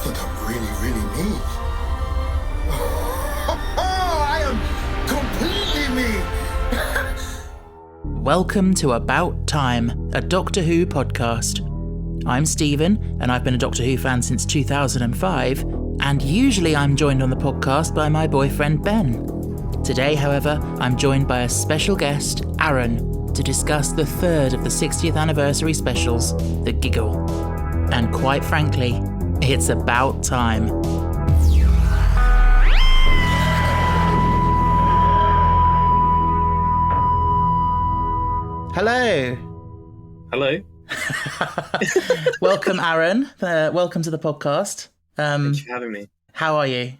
think I'm really, really me. I am completely me. Welcome to About Time, a Doctor Who podcast. I'm Stephen, and I've been a Doctor Who fan since 2005, and usually I'm joined on the podcast by my boyfriend Ben. Today, however, I'm joined by a special guest, Aaron, to discuss the third of the 60th anniversary specials, The Giggle. And quite frankly, it's about time. Hello. Hello. Welcome, Aaron. Welcome to the podcast. Thanks for having me. How are you?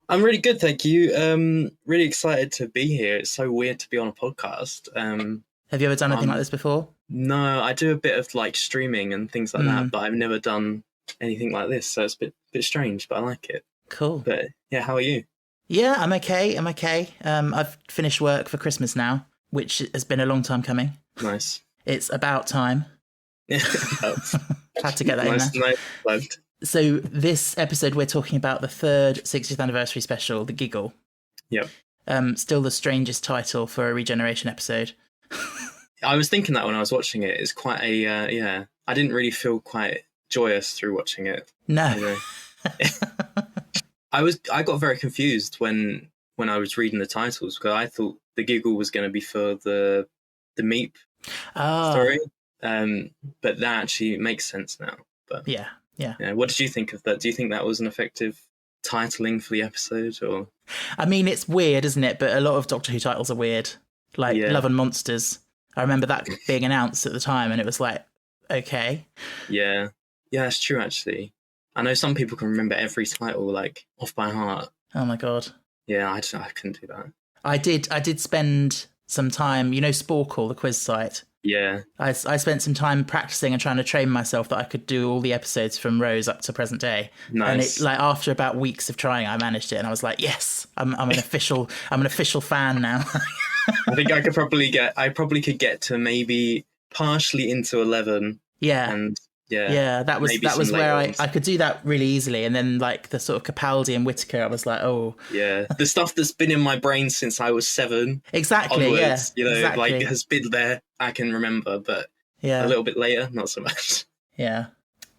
I'm really good, thank you. Really excited to be here. It's so weird to be on a podcast. Have you ever done anything like this before? No, I do a bit of like streaming and things like that, but I've never done anything like this, so it's a bit strange, but I like it. Cool. But yeah, how are you? Yeah, I'm okay. I've finished work for Christmas now, which has been a long time coming. Nice. It's about time. Had to get that in there. Nice. So this episode, we're talking about the third 60th anniversary special, The Giggle. Yep. Still the strangest title for a regeneration episode. I was thinking that when I was watching it. It's quite a, I didn't really feel quite joyous through watching it. No. You know? I got very confused when I was reading the titles, because I thought The Giggle was going to be for the Meep story. But that actually makes sense now. But yeah. What did you think of that? Do you think that was an effective titling for the episode? Or I mean, it's weird, isn't it? But a lot of Doctor Who titles are weird. Like Love and Monsters. I remember that being announced at the time, and it was like, okay. Yeah, it's true, actually. I know some people can remember every title, like, off by heart. Oh, my God. Yeah, I couldn't do that. I did spend some time, Sporkle, the quiz site. Yeah. I spent some time practicing and trying to train myself that I could do all the episodes from Rose up to present day. Nice. And after about weeks of trying, I managed it, and I was like, yes, I'm an official fan now. I think I probably could get to maybe partially into 11. Yeah. And that was where I could do that really easily. And then like the sort of Capaldi and Whittaker, I was like, oh. Yeah. The stuff that's been in my brain since I was 7. Exactly. Onwards, exactly. Like has been there. I can remember, but a little bit later, not so much. Yeah.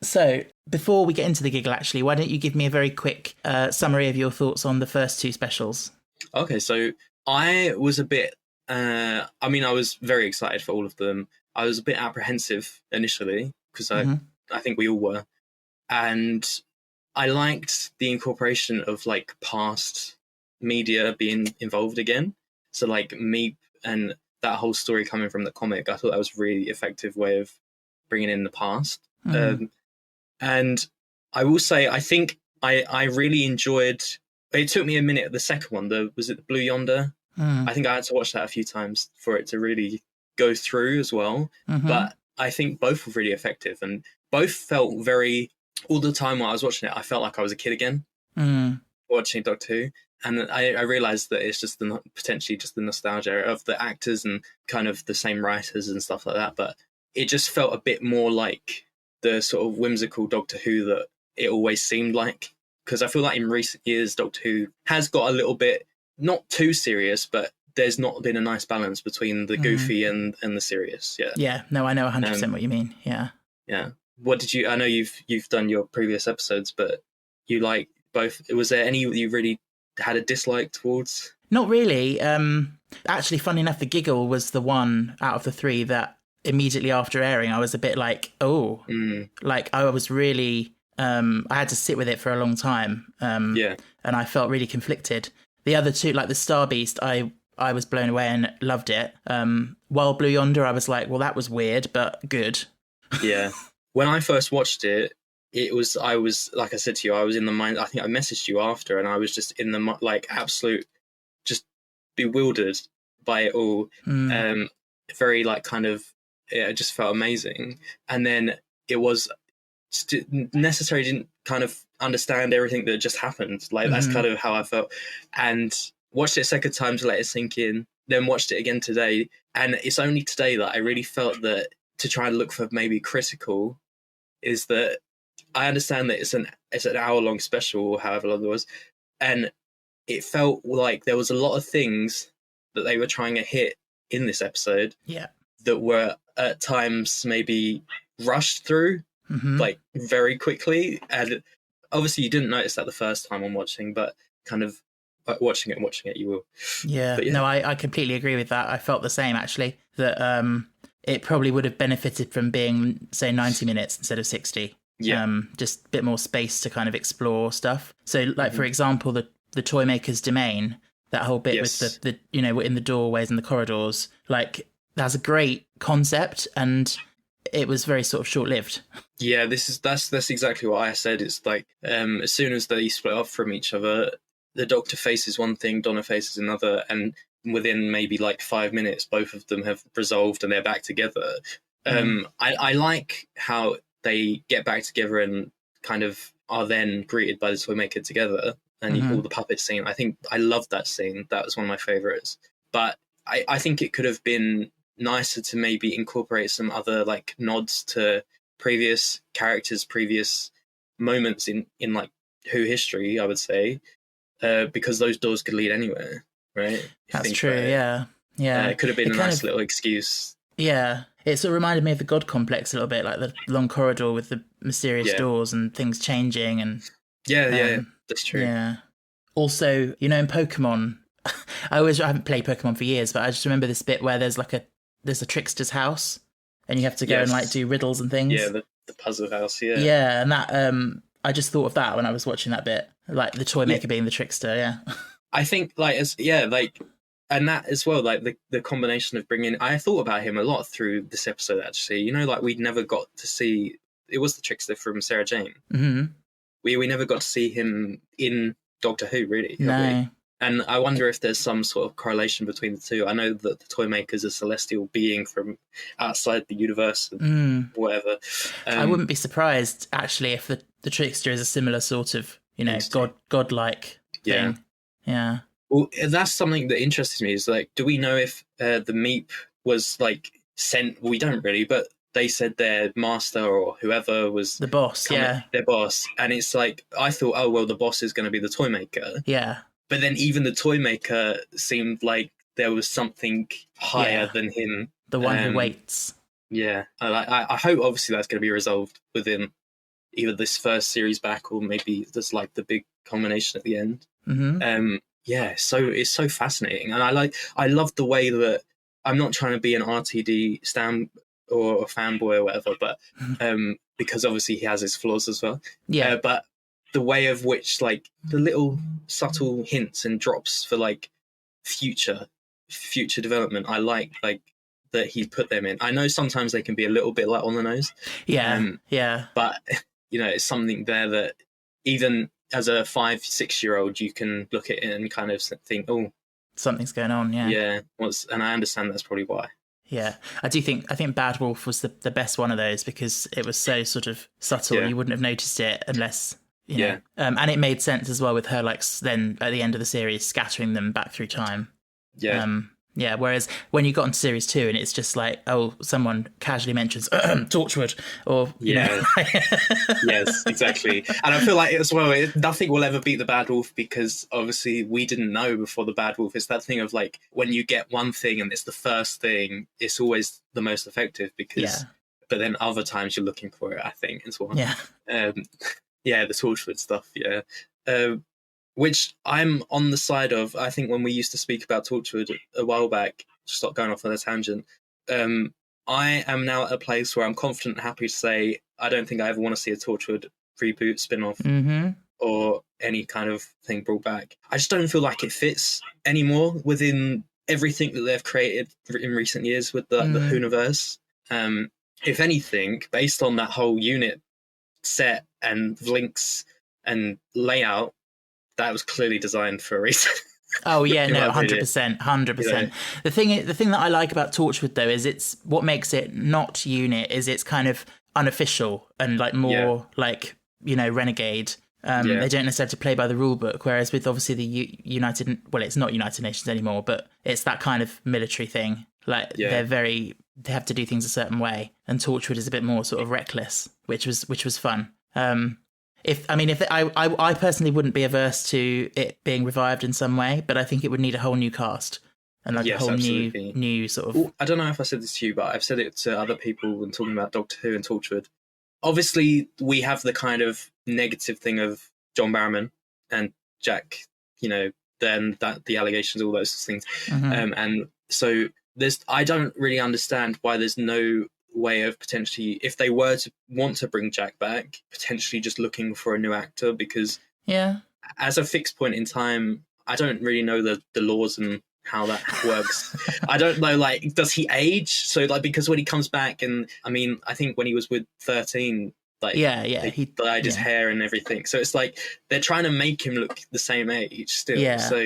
So before we get into The Giggle, actually, why don't you give me a very quick summary of your thoughts on the first 2 specials? Okay, so I was a bit, I was very excited for all of them. I was a bit apprehensive initially, because I think we all were. And I liked the incorporation of like past media being involved again. So like Meep and that whole story coming from the comic, I thought that was a really effective way of bringing in the past. And I will say, I think I really enjoyed, it took me a minute, the second one, was it the Blue Yonder? I think I had to watch that a few times for it to really go through as well. But I think both were really effective, and both felt all the time while I was watching it, I felt like I was a kid again watching Doctor Who. And I realised that it's just potentially just the nostalgia of the actors and kind of the same writers and stuff like that. But it just felt a bit more like the sort of whimsical Doctor Who that it always seemed like. Because I feel like in recent years, Doctor Who has got a little bit, not too serious, but there's not been a nice balance between the goofy and the serious. Yeah. Yeah. No, I know 100% what you mean. Yeah. Yeah. What did you? I know you've done your previous episodes, but you like both. Was there any you really had a dislike towards? Not really. Actually, funny enough, The Giggle was the one out of the 3 that immediately after airing, I was a bit like, like I was really. I had to sit with it for a long time. And I felt really conflicted. The other 2, like the Star Beast, I was blown away and loved it. While Blue Yonder, I was like, well, that was weird, but good. Yeah. When I first watched it, I was, like I said to you, I was in the mind, I think I messaged you after, and I was just in the, like, absolute, just bewildered by it all. Very, like, kind of, it just felt amazing. And then it was necessary, didn't kind of understand everything that just happened. Like, that's kind of how I felt. And watched it a second time to let it sink in, then watched it again today. And it's only today that I really felt that to try and look for maybe critical is that I understand that it's an hour-long special, or however long it was, and it felt like there was a lot of things that they were trying to hit in this episode that were at times maybe rushed through, like very quickly. And obviously you didn't notice that the first time I'm watching, but kind of watching it, you will. Yeah, no, I completely agree with that. I felt the same, actually, that it probably would have benefited from being, say, 90 minutes instead of 60. Yeah. Just a bit more space to kind of explore stuff. So, like, for example, the toy maker's domain, that whole bit with the you know, in the doorways and the corridors, like, that's a great concept, and it was very sort of short-lived. Yeah, that's exactly what I said. It's like, as soon as they split off from each other, the Doctor faces one thing, Donna faces another, and within maybe like 5 minutes, both of them have resolved and they're back together. I like how they get back together and kind of are then greeted by the toy maker together, and all the puppet scene. I love that scene. That was one of my favourites. But I think it could have been nicer to maybe incorporate some other like nods to previous characters, previous moments in like Who history, I would say, because those doors could lead anywhere, right? That's true. Yeah. It could have been a nice little excuse. Yeah. It sort of reminded me of the God Complex a little bit, like the long corridor with the mysterious doors and things changing. And yeah, that's true. Yeah. Also, you know, in Pokemon, I haven't played Pokemon for years, but I just remember this bit where there's a trickster's house, and you have to go and like do riddles and things. Yeah, the puzzle house. Yeah. Yeah, and that I just thought of that when I was watching that bit, like the toy maker being the trickster. Yeah. I think and that as well, like the combination of bringing, I thought about him a lot through this episode, actually. You know, like we'd never got to see, it was the trickster from Sarah Jane. Mm-hmm. We never got to see him in Doctor Who, really. No. And I wonder if there's some sort of correlation between the two. I know that the toy maker's a celestial being from outside the universe, and whatever. I wouldn't be surprised, actually, if the trickster is a similar sort of, you know, godlike thing. Yeah. Well, that's something that interests me, is like, do we know if the Meep was like sent? We don't really, but they said their master or whoever was the boss, their boss. And it's like, I thought, oh, well, the boss is going to be the toy maker. Yeah. But then even the toy maker seemed like there was something higher than him. The one who waits. Yeah. I hope, obviously, that's going to be resolved within either this first series back, or maybe there's like the big culmination at the end. Mm-hmm. So it's so fascinating. And I love the way that, I'm not trying to be an RTD stan or a fanboy or whatever, but because obviously he has his flaws as well. Yeah. But the way of which, like, the little subtle hints and drops for like future development, I like that he put them in. I know sometimes they can be a little bit like on the nose. Yeah. But you know, it's something there that even as a 5-6-year-old, you can look at it and kind of think, oh, something's going on. Yeah. And I understand that's probably why. Yeah, I think Bad Wolf was the best one of those, because it was so sort of subtle. You wouldn't have noticed it unless, you know. And it made sense as well with her, like, then at the end of the series scattering them back through time. Whereas when you got into series 2 and it's just like, oh, someone casually mentions Torchwood, or you know. Yes, exactly. And I feel like as well, nothing will ever beat the Bad Wolf, because obviously we didn't know before the Bad Wolf. It's that thing of like, when you get one thing and it's the first thing, it's always the most effective, because but then other times you're looking for it, I think, as well. The Torchwood stuff. Which I'm on the side of. I think when we used to speak about Torchwood a while back, just not going off on a tangent, I am now at a place where I'm confident and happy to say I don't think I ever want to see a Torchwood reboot, spin-off, or any kind of thing brought back. I just don't feel like it fits anymore within everything that they've created in recent years with the Whoniverse. If anything, based on that whole unit set and links and layout, that was clearly designed for a reason. Oh yeah, no, 100%. The thing that I like about Torchwood though is it's what makes it not unit is it's kind of unofficial and like more like, you know, renegade. They don't necessarily have to play by the rule book, whereas with obviously the it's not United Nations anymore, but it's that kind of military thing. Like they have to do things a certain way, and Torchwood is a bit more sort of reckless, which was fun. I personally wouldn't be averse to it being revived in some way, but I think it would need a whole new cast and like Yes, a whole absolutely. new sort of. Ooh, I don't know if I said this to you, but I've said it to other people when talking about Doctor Who and Torchwood. Obviously, we have the kind of negative thing of John Barrowman and Jack, then the allegations, all those things. And so I don't really understand why there's no way of potentially, if they were to want to bring Jack back, potentially just looking for a new actor, because as a fixed point in time, I don't really know the laws and how that works. I don't know, like, does he age? So, like, because when he comes back, and I mean, I think when he was with 13, like, he dyed his hair and everything. So it's like they're trying to make him look the same age still. Yeah. So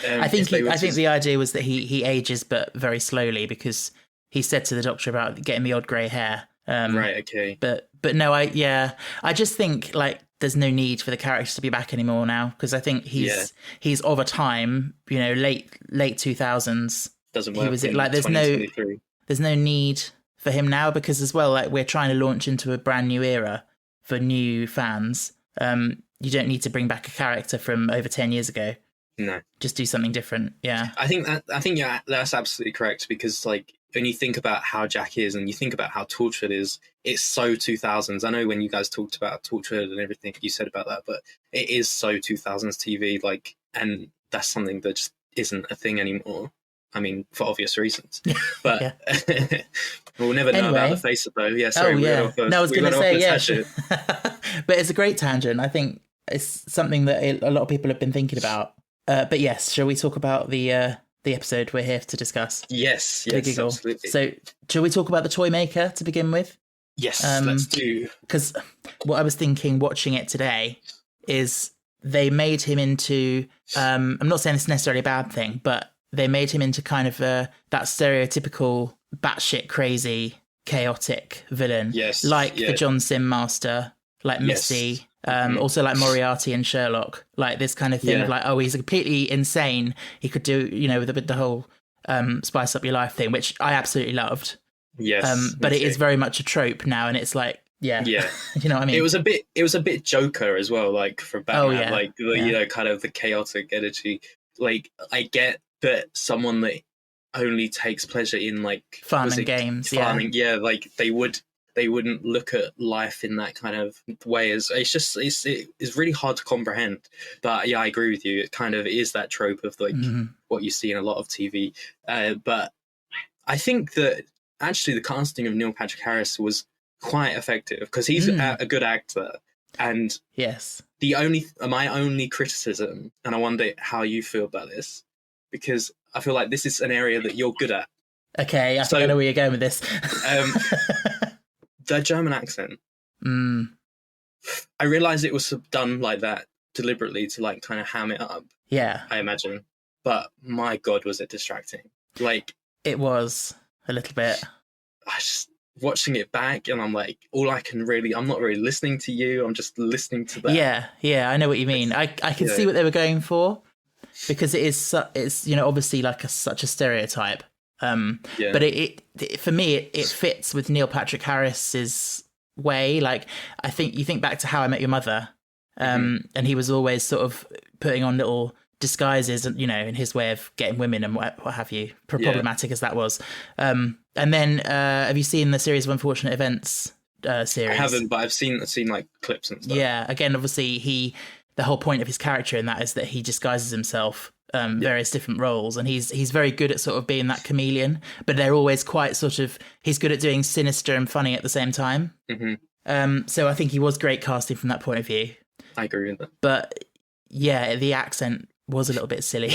I think the idea was that he ages, but very slowly, because he said to the doctor about getting the odd grey hair. Right. Okay. But no, I just think like there's no need for the character to be back anymore now, because I think he's of a time, late 2000s. Doesn't work. He was like there's no need for him now, because as well, like, we're trying to launch into a brand new era for new fans. You don't need to bring back a character from over 10 years ago. No, just do something different. Yeah, I think that's absolutely correct, because like when you think about how Jack is and you think about how Torchwood is, it's so 2000s. I know when you guys talked about Torchwood and everything you said about that, but it is so 2000s TV, like, and that's something that just isn't a thing anymore. I mean, for obvious reasons, but we'll never know about the face of though. Yeah, sorry. No, I was going to say, but it's a great tangent. I think it's something that a lot of people have been thinking about. But yes, shall we talk about the episode we're here to discuss? Yes, Giggle. Absolutely. So, shall we talk about the toy maker to begin with? Yes, let's do. Because what I was thinking watching it today is they made him into. I'm not saying it's necessarily a bad thing, but they made him into kind of that stereotypical batshit crazy, chaotic villain. Yes. Like the John Sim Master, like Misty, also like Moriarty and Sherlock. Like this kind of thing of like, oh, he's completely insane. He could do, with the whole spice up your life thing, which I absolutely loved. Yes. But it is very much a trope now, and it's like, yeah. you know what I mean? It was a bit Joker as well, like for Batman, kind of the chaotic energy. Like, I get that someone that only takes pleasure in like fun and games, like they wouldn't look at life in that kind of way. It's really hard to comprehend. But yeah, I agree with you. It kind of is that trope of like what you see in a lot of TV. But I think that actually the casting of Neil Patrick Harris was quite effective, because he's a good actor. And my only criticism, and I wonder how you feel about this, because I feel like this is an area that you're good at. Okay, I think I know where you're going with this. The German accent. I realised it was done like that deliberately to like kind of ham it up. Yeah. I imagine. But my God, was it distracting. Like, it was a little bit. I just watching it back and I'm like, I'm not really listening to you. I'm just listening to that. Yeah, I know what you mean. I can see what they were going for, because it's obviously like such a stereotype. But it for me it fits with Neil Patrick Harris's way. Like, I think you think back to How I Met Your Mother, and he was always sort of putting on little disguises, in his way of getting women and what have you, problematic as that was. And then have you seen the series of Unfortunate Events series? I haven't, but I've seen like clips and stuff. Yeah, again, obviously the whole point of his character in that is that he disguises himself various different roles, and he's very good at sort of being that chameleon, but they're always quite sort of, he's good at doing sinister and funny at the same time. So I think he was great casting from that point of view. I agree with that. But yeah, the accent was a little bit silly.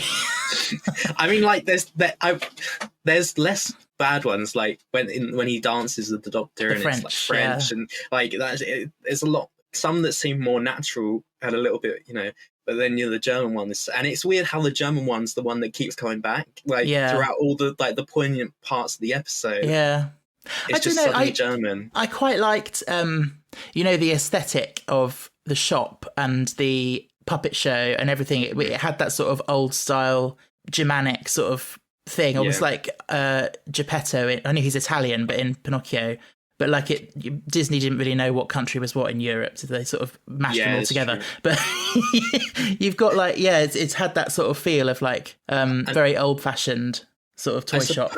I mean, like there's less bad ones, like when he dances with the doctor, and French, it's like French, and like there's a lot, some that seem more natural and a little bit, but then the German one is, and it's weird how the German one's the one that keeps coming back, like throughout all the like the poignant parts of the episode. Yeah, it's just suddenly German. I quite liked, the aesthetic of the shop and the puppet show and everything. It had that sort of old style Germanic sort of thing, almost like Geppetto. I know he's Italian, but in Pinocchio, But like Disney didn't really know what country was what in Europe, so they sort of mashed them all together. True. But you've got like, it's had that sort of feel of like very old fashioned sort of toy shop.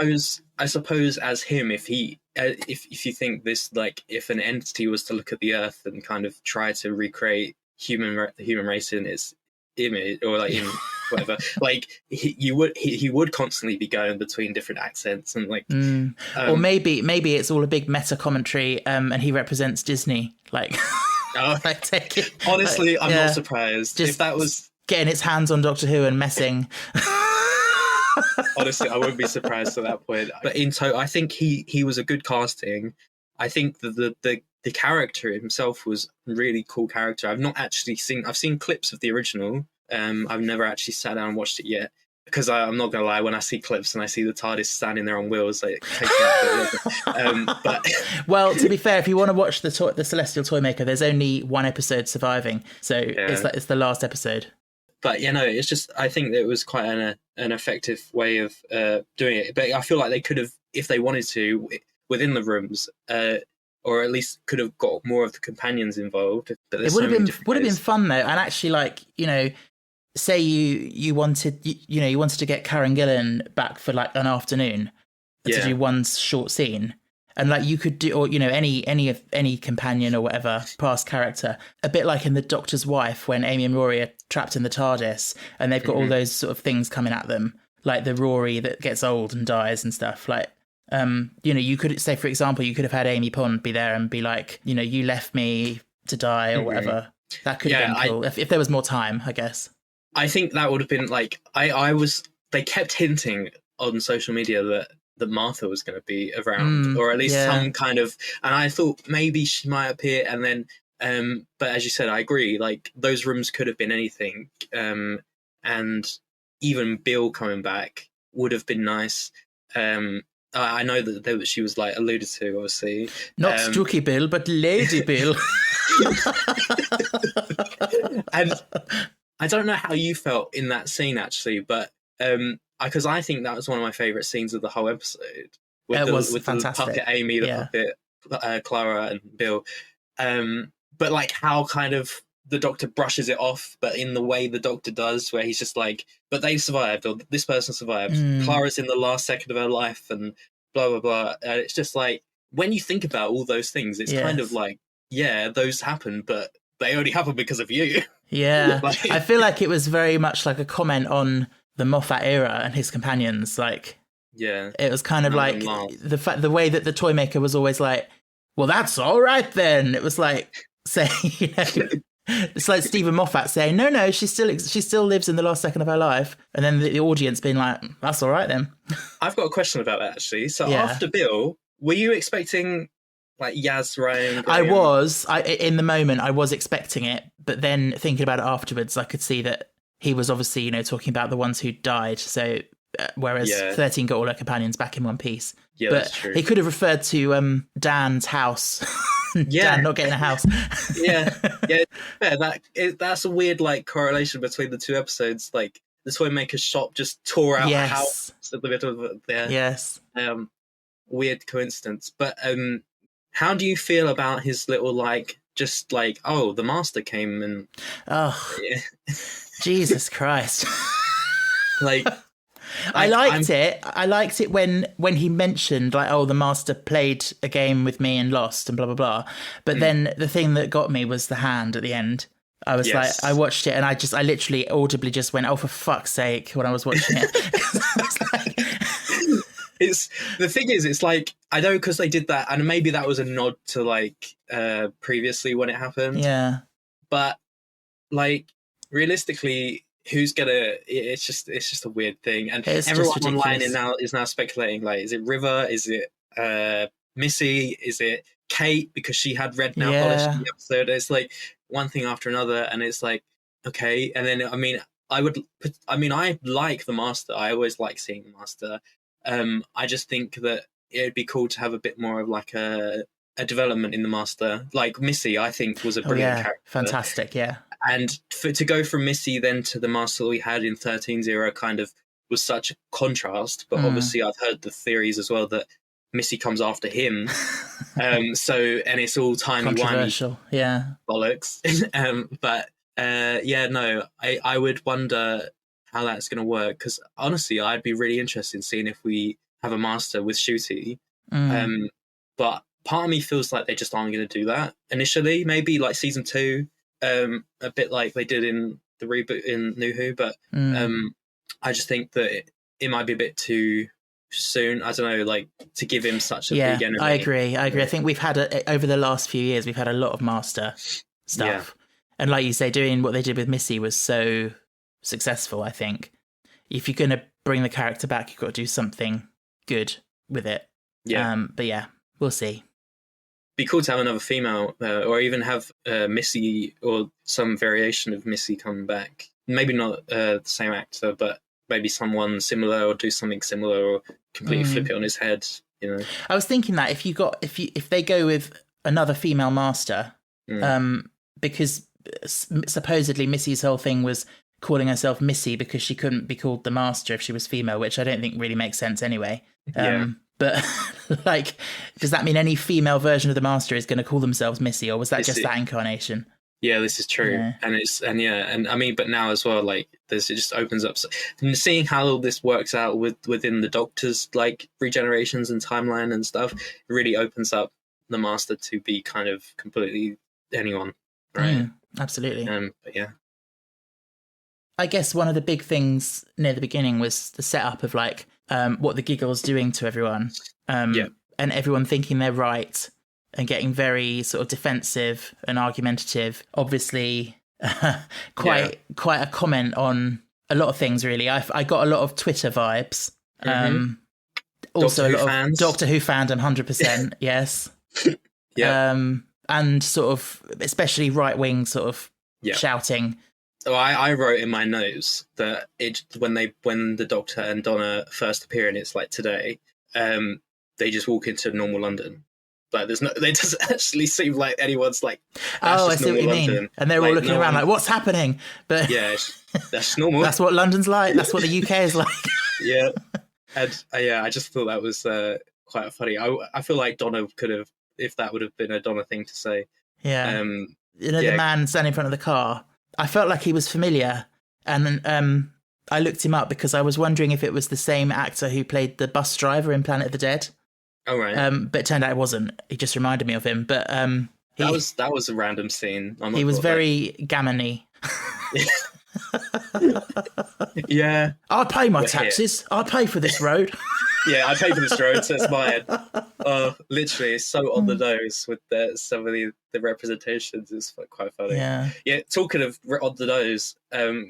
I suppose as him, if he if you think this, like, if an entity was to look at the Earth and kind of try to recreate the human race in its image, or like in whatever, like he would constantly be going between different accents and like or maybe it's all a big meta commentary, and he represents Disney, like like take it, honestly, like, I'm not surprised just if that was getting its hands on Doctor Who and messing. Honestly, I wouldn't be surprised at that point. But in total, I think he was a good casting. I think the character himself was a really cool character. I've seen clips of the original. I've never actually sat down and watched it yet, because I'm not gonna lie, when I see clips and I see the TARDIS standing there on wheels, like, takes me out. But well, to be fair, if you want to watch the Celestial Toymaker, there's only one episode surviving, so it's the last episode. But it's just, I think it was quite an effective way of doing it. But I feel like they could have, if they wanted to, within the rooms, or at least could have got more of the companions involved. But it would have been fun though, and actually, like, say you wanted to get Karen Gillan back for like an afternoon to do one short scene. And like you could do, or any companion or whatever past character, a bit like in The Doctor's Wife when Amy and Rory are trapped in the TARDIS, and they've got all those sort of things coming at them, like the Rory that gets old and dies and stuff. Like, you could say, for example, you could have had Amy Pond be there and be like, you left me to die or whatever. That could have been cool if there was more time, I guess. I think that would have been like they kept hinting on social media that Martha was going to be around, or at least some kind of, and I thought maybe she might appear, and then but as you said, I agree, like those rooms could have been anything, and even Bill coming back would have been nice. I know that she was like alluded to, obviously, not Stooky Bill but Lady Bill. And I don't know how you felt in that scene actually, but because I think that was one of my favourite scenes of the whole episode. With fantastic. The puppet Amy, the puppet Clara and Bill. But like how kind of the Doctor brushes it off, but in the way the Doctor does, where he's just like, but they survived, or this person survived. Clara's in the last second of her life, and blah, blah, blah. And it's just like, when you think about all those things, it's kind of like, those happen, but they only happen because of you. Yeah. I feel like it was very much like a comment on the Moffat era and his companions. Like, it was kind of like the way that the Toymaker was always like, well, that's all right then. It was like saying, it's like Stephen Moffat saying, no, she still lives in the last second of her life, and then the audience being like, that's all right then. I've got a question about that actually. So after Bill, were you expecting like Yaz, Ryan, Graham? In the moment I was expecting it, but then thinking about it afterwards, I could see that he was obviously, talking about the ones who died. So whereas 13 got all her companions back in one piece. Yeah, but that's true. He could have referred to Dan's house. Dan not getting a house. That's a weird like correlation between the two episodes. Like the Toymaker's shop just tore out a house at the middle of there. Yes. Weird coincidence. But how do you feel about his little like, just like, oh, the Master came and Jesus Christ. Like, I liked it. I liked it when he mentioned like, oh, the Master played a game with me and lost and blah blah blah. But then the thing that got me was the hand at the end. I was like, I watched it and I literally audibly just went, oh, for fuck's sake, when I was watching it. I was like, it's the thing is, it's like, I know because they did that, and maybe that was a nod to like previously when it happened. Yeah, but like realistically, who's gonna? It's just a weird thing, and everyone online is now speculating. Like, is it River? Is it Missy? Is it Kate because she had red nail polish in the episode? It's like one thing after another, and it's like, okay. And then I like the Master. I always like seeing the Master. I just think that it'd be cool to have a bit more of like a development in the Master. Like Missy, I think was a brilliant character. Fantastic, yeah. And to go from Missy then to the Master that we had in 13's era kind of was such a contrast. But obviously I've heard the theories as well that Missy comes after him. So, and it's all timey-wimey Controversial, yeah. bollocks. But no, I would wonder how that's going to work, because honestly, I'd be really interested in seeing if we have a master with Shooty. But part of me feels like they just aren't going to do that initially. Maybe like season 2, a bit like they did in the reboot in New Who. But I just think that it might be a bit too soon. I don't know, like to give him such a big enemy. I agree. I think we've had over the last few years, we've had a lot of master stuff, and like you say, doing what they did with Missy was so successful. I think if you're going to bring the character back, you've got to do something good with it. But yeah, we'll see. Be cool to have another female, or even have Missy or some variation of Missy come back. Maybe not the same actor, but maybe someone similar, or do something similar, or completely flip it on his head. You know, I was thinking that if they go with another female master, because supposedly Missy's whole thing was calling herself Missy because she couldn't be called the master if she was female, which I don't think really makes sense anyway. But like, does that mean any female version of the master is going to call themselves Missy, or was that just that incarnation? Yeah, this is true. Yeah. And I mean, but now as well, like it just opens up. And seeing how this works out within the Doctor's like regenerations and timeline and stuff, it really opens up the master to be kind of completely anyone, right? Absolutely. But yeah. I guess one of the big things near the beginning was the setup of like what the Giggle's doing to everyone, and everyone thinking they're right and getting very sort of defensive and argumentative. Obviously, quite a comment on a lot of things. Really, I got a lot of Twitter vibes. Also, a lot of Doctor Who fandom, 100%. Yes. And sort of especially right wing sort of shouting. So I wrote in my notes that when the Doctor and Donna first appear, and it's like today, they just walk into normal London. Like it doesn't actually seem like anyone's like. I see what you mean. And they're all looking around like, what's happening? But that's normal. That's what London's like. That's what the UK is like. And I just thought that was quite funny. I feel like Donna could have, if that would have been a Donna thing to say. Yeah. The man standing in front of the car. I felt like he was familiar, and I looked him up because I was wondering if it was the same actor who played the bus driver in Planet of the Dead. Oh right. But it turned out it wasn't. He just reminded me of him. But that was a random scene. He was very gammon-y. Yeah. I pay my taxes. I pay for this road. I pay for this road, so it's mine. Literally, it's so on the nose with some of the representations. It's quite funny. Yeah. Talking of on the nose,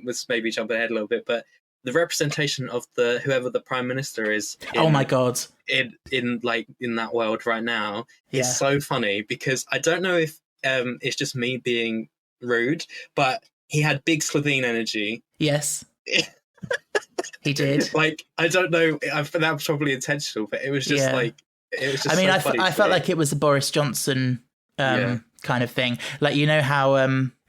let's maybe jump ahead a little bit, but the representation of whoever the Prime Minister is. Oh my God. In that world right now is so funny, because I don't know if it's just me being rude, but he had big Slovene energy. Yes. He did. Like, I don't know, that was probably intentional, but it was just I felt like it was a Boris Johnson kind of thing. Like, you know how,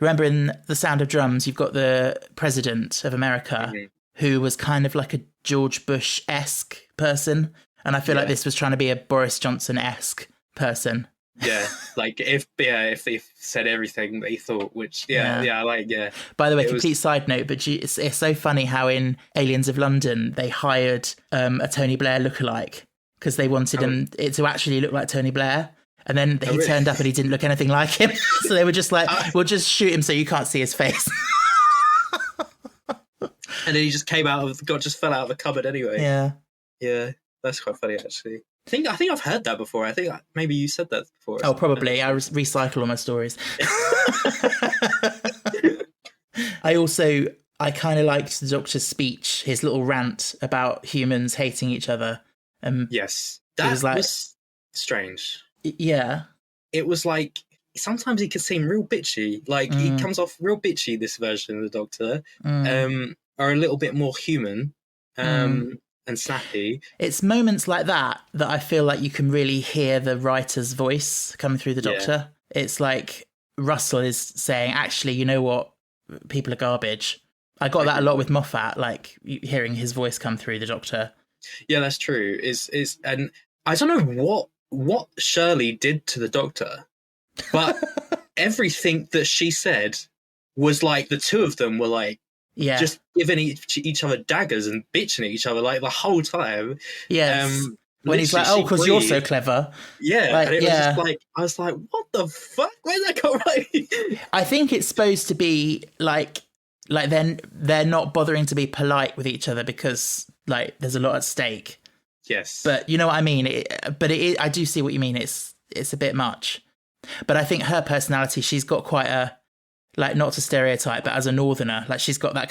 remember in The Sound of Drums, you've got the President of America who was kind of like a George Bush-esque person. And I feel like this was trying to be a Boris Johnson-esque person. Yeah, like if they said everything they thought, which By the way, complete side note, but it's so funny how in Aliens of London they hired a Tony Blair lookalike because they wanted it to actually look like Tony Blair, and then he turned up and he didn't look anything like him, so they were just like, we'll just shoot him so you can't see his face. And then he just fell out of the cupboard anyway. Yeah, that's quite funny actually. I think I've heard that before. I think maybe you said that before. Oh, probably. I recycle all my stories. I kind of liked the Doctor's speech, his little rant about humans hating each other. Yes, that was strange. Yeah. It was like, sometimes he could seem real bitchy. Like, he comes off real bitchy, this version of the Doctor, or a little bit more human. And snappy. It's moments like that I feel like you can really hear the writer's voice coming through the Doctor. It's like Russell is saying, actually, you know what? People are garbage. I got that a lot with Moffat, like hearing his voice come through the Doctor. Yeah, that's true. And I don't know what Shirley did to the Doctor, but everything that she said was like the two of them were like just giving each other daggers and bitching at each other like the whole time. Yes. When he's like, "Oh, because you're so clever." Yeah, like, and it was just like, I was like, what the fuck? Where'd that go right? I think it's supposed to be like they're not bothering to be polite with each other because like there's a lot at stake. Yes. But you know what I mean? I do see what you mean. It's a bit much. But I think her personality, she's got quite a, like, not to stereotype, but as a northerner, like she's got that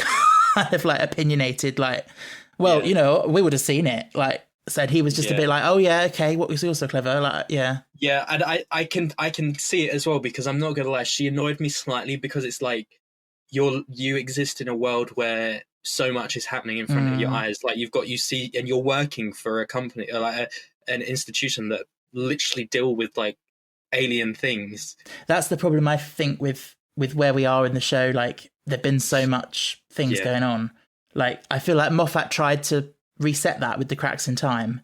kind of like opinionated, like, well, you know, we would have seen it. Like, said he was just a bit like, oh yeah, okay, what was also clever, like, yeah. Yeah, and I can see it as well, because I'm not gonna lie, she annoyed me slightly because it's like you exist in a world where so much is happening in front of your eyes. Like you see, and you're working for a company, like an institution that literally deal with like alien things. That's the problem, I think, with where we are in the show. Like, there've been so much things going on. Like, I feel like Moffat tried to reset that with the cracks in time.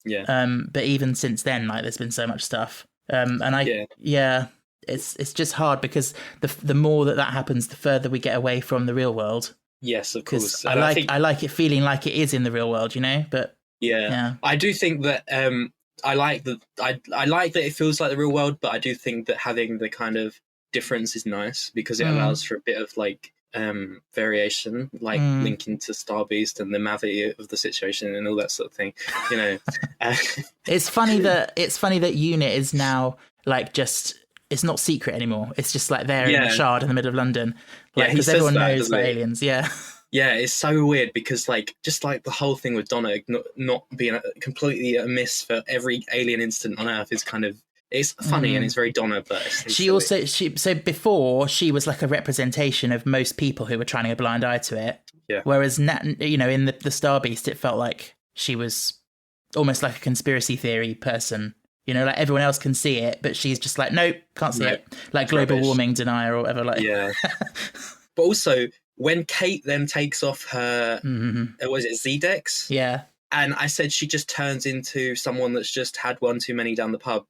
Yeah. But even since then, like, there's been so much stuff. It's just hard because the more that happens, the further we get away from the real world. Yes, of course. I like it feeling like it is in the real world, you know. But yeah. I do think that I like that it feels like the real world, but I do think that having the kind of difference is nice because it allows for a bit of like variation, like linking to Star Beast and the mavity of the situation and all that sort of thing, you know. It's funny that Unit is now like just, it's not secret anymore. It's just like there in the Shard in the middle of London, like, because everyone knows about aliens. Yeah, it's so weird because like just like the whole thing with Donna not being completely a miss for every alien incident on Earth is kind of, it's funny and it's very Donna, but so before she was like a representation of most people who were turning a blind eye to it. Yeah. Whereas you know, in the Star Beast, it felt like she was almost like a conspiracy theory person. You know, like everyone else can see it, but she's just like, nope, can't see it. Like global warming denier or whatever. Like, yeah. But also, when Kate then takes off her, was it Z-Dex? Yeah. And I said she just turns into someone that's just had one too many down the pub.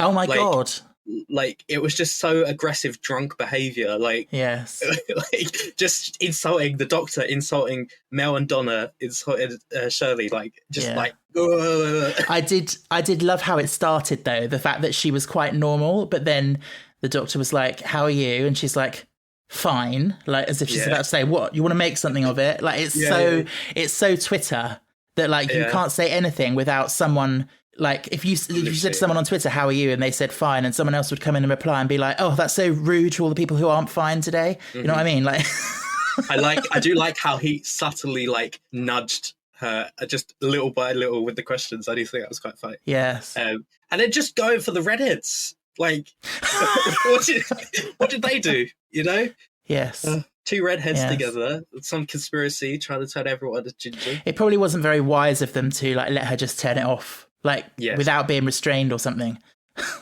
Oh my God. Like, it was just so aggressive, drunk behaviour. Like, yes. Like, just insulting the Doctor, insulting Mel and Donna, insulting Shirley, like, just like, ugh. I did love how it started, though. The fact that she was quite normal, but then the Doctor was like, how are you? And she's like, fine. Like, as if she's about to say, what? You want to make something of it? Like, it's so Twitter that, like, you can't say anything without someone... Like, if you said to someone on Twitter, how are you? And they said fine, and someone else would come in and reply and be like, oh, that's so rude to all the people who aren't fine today. You know what I mean? Like, I do like how he subtly, like, nudged her just little by little with the questions. I do think that was quite funny. Yes. And then just going for the redheads. Like, what did they do? You know? Yes. Two redheads together, some conspiracy trying to turn everyone into ginger. It probably wasn't very wise of them to like let her just turn it off. Like, without being restrained or something.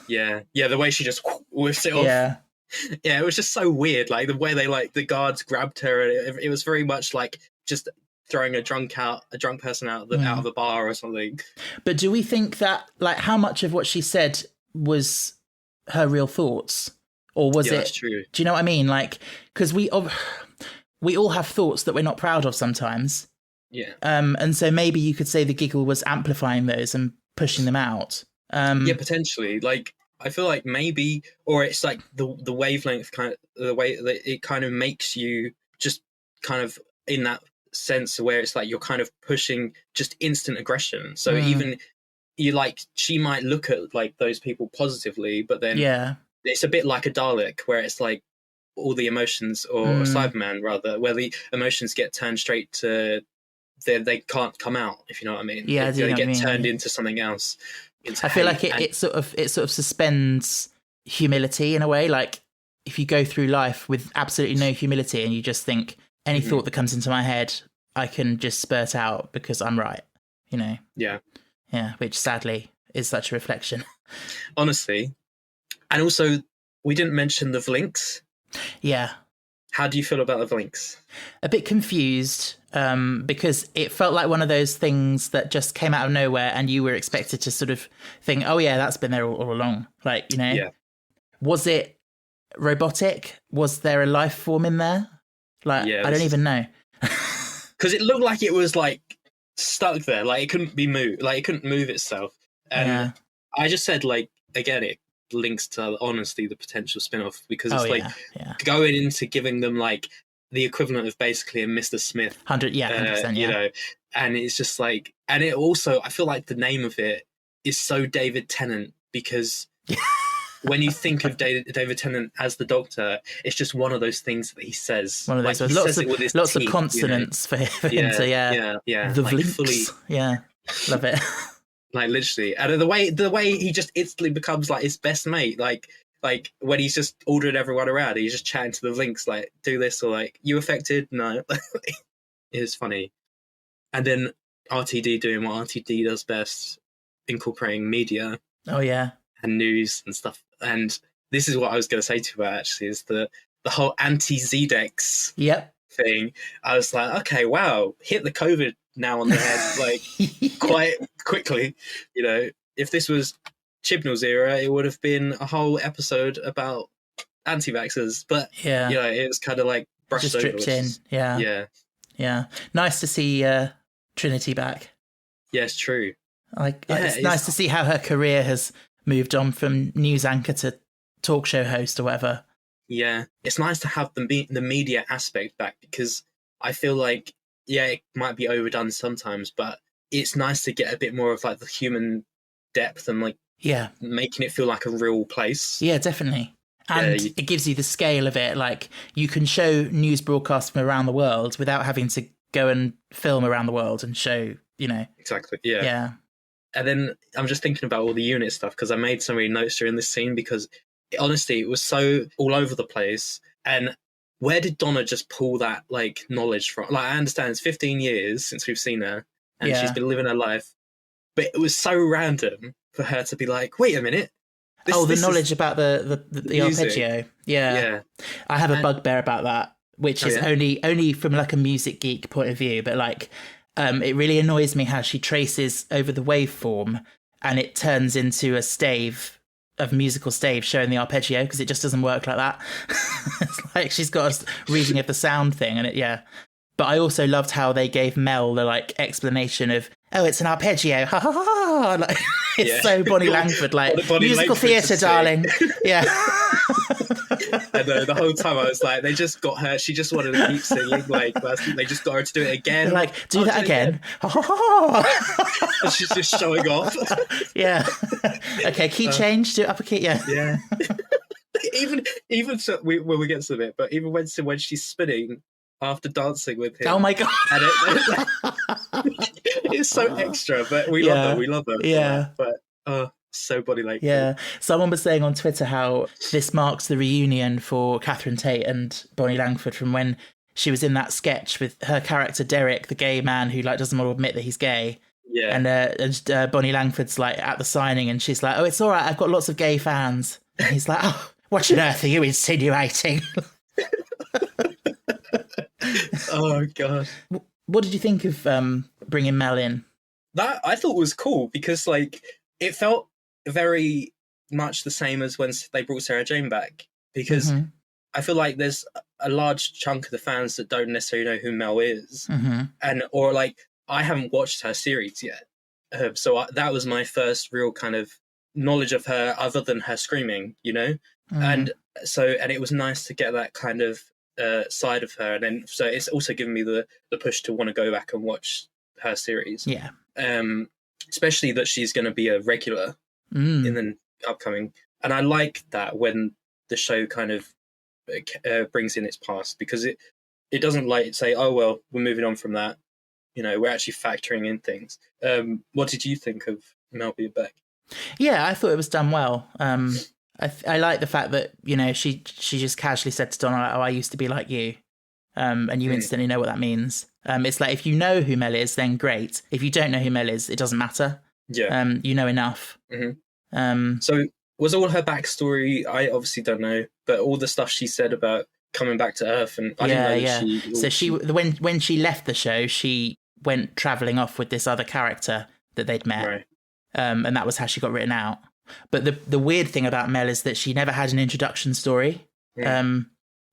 Yeah, the way she just whiffs it off. Yeah, it was just so weird. Like, the way they, like, the guards grabbed her, and it was very much like just throwing a drunk person out of the bar or something. But do we think that, like, how much of what she said was her real thoughts? Or was it... That's true. Do you know what I mean? Like, because we all have thoughts that we're not proud of sometimes. Yeah. And so maybe you could say the Giggle was amplifying those and pushing them out. Yeah, potentially. Like, I feel like maybe, or it's like the wavelength, kind of the way that it kind of makes you just kind of in that sense where it's like you're kind of pushing just instant aggression. So even you, like, she might look at like those people positively, but then it's a bit like a Dalek where it's like all the emotions, or a Cyberman rather, where the emotions get turned straight to they can't come out, if you know what I mean. Yeah, they get turned into something else. I feel like it sort of suspends humility in a way. Like, if you go through life with absolutely no humility and you just think any thought that comes into my head, I can just spurt out because I'm right, you know? Yeah, which sadly is such a reflection. Honestly. And also, we didn't mention the Vlinks. Yeah. How do you feel about the links? A bit confused, because it felt like one of those things that just came out of nowhere and you were expected to sort of think, oh yeah, that's been there all along. Like, you know, Yeah. Was it robotic? Was there a life form in there? Like, Yeah, I don't even know. Because it looked like it was like stuck there, like it couldn't be moved, like it couldn't move itself. And I just said, like, again, it links to honestly the potential spin-off, because it's going into giving them like the equivalent of basically a Mr. Smith 100%, yeah. you know, and it's just like, and it also, I feel like the name of it is so David Tennant, because when you think of David Tennant as the Doctor, it's just one of those things that he says. One of those, like, lots of consonants, you know? for him to the like links. Fully, love it. Like literally, and the way he just instantly becomes like his best mate, like when he's just ordering everyone around, he's just chatting to the links, like, do this, or like, you affected? No. It's funny. And then RTD doing what RTD does best, incorporating media. Oh yeah. And news and stuff. And this is what I was going to say to her, actually, is the whole anti-Zedex thing. I was like, okay, wow, hit the COVID now on the head, like, quite quickly. You know, if this was Chibnall's era, it would have been a whole episode about anti-vaxxers. But, you know, it was kind of like brushed just over. Dripped in, yeah. Nice to see Trinity back. Yes, true. It's nice to see how her career has moved on from news anchor to talk show host or whatever. Yeah, it's nice to have the media aspect back, because I feel like, it might be overdone sometimes, but it's nice to get a bit more of like the human depth and like making it feel like a real place. Yeah, definitely. And it gives you the scale of it. Like, you can show news broadcasts from around the world without having to go and film around the world and show, you know. Exactly, yeah. And then I'm just thinking about all the unit stuff, because I made so many notes during this scene, because honestly, it was so all over the place. And where did Donna just pull that like knowledge from? Like, I understand it's 15 years since we've seen her, and she's been living her life, but it was so random for her to be like, wait a minute. The knowledge about the arpeggio. Yeah. I have a bugbear about that, which is only from like a music geek point of view, but like, it really annoys me how she traces over the waveform and it turns into a musical stave showing the arpeggio, because it just doesn't work like that. It's like she's got a reading of the sound thing, and But I also loved how they gave Mel the like explanation of, oh, it's an arpeggio, ha ha ha. Like, it's so Bonnie Langford, like musical theatre, darling. Yeah. And the whole time I was like, they just got her. She just wanted to keep singing. Like, they just got her to do it again. They're like, do that again. And she's just showing off. Yeah. Okay, key change to upper key. Yeah. Even so, when we get to the bit, but even when she's spinning after dancing with him. Oh my god! And it's so extra, but we love her. We love her. Yeah. But so Bonnie Langford. Yeah. Someone was saying on Twitter how this marks the reunion for Catherine Tate and Bonnie Langford from when she was in that sketch with her character Derek, the gay man who like doesn't want to admit that he's gay. Yeah. And Bonnie Langford's like at the signing, and she's like, "Oh, it's all right. I've got lots of gay fans." And he's like, "Oh, what on earth are you insinuating?" Oh god. What did you think of bringing Mel in? That I thought was cool, because like it felt very much the same as when they brought Sarah Jane back, because I feel like there's a large chunk of the fans that don't necessarily know who Mel is, and or like I haven't watched her series yet, so that was my first real kind of knowledge of her, other than her screaming, you know, and it was nice to get that kind of side of her, and then so it's also given me the push to want to go back and watch her series. Especially that she's going to be a regular in the upcoming, and I like that when the show kind of brings in its past, because it doesn't like say, oh well, we're moving on from that, you know, we're actually factoring in things. What did you think of Mel being back? I thought it was done well. I like the fact that, you know, she just casually said to Donna, "Oh, I used to be like you," and you instantly know what that means. It's like, if you know who Mel is, then great. If you don't know who Mel is, it doesn't matter. You know enough. So was all her backstory? I obviously don't know, but all the stuff she said about coming back to Earth, and I didn't know that So when she left the show, she went traveling off with this other character that they'd met, right. And that was how she got written out. But the weird thing about Mel is that she never had an introduction story,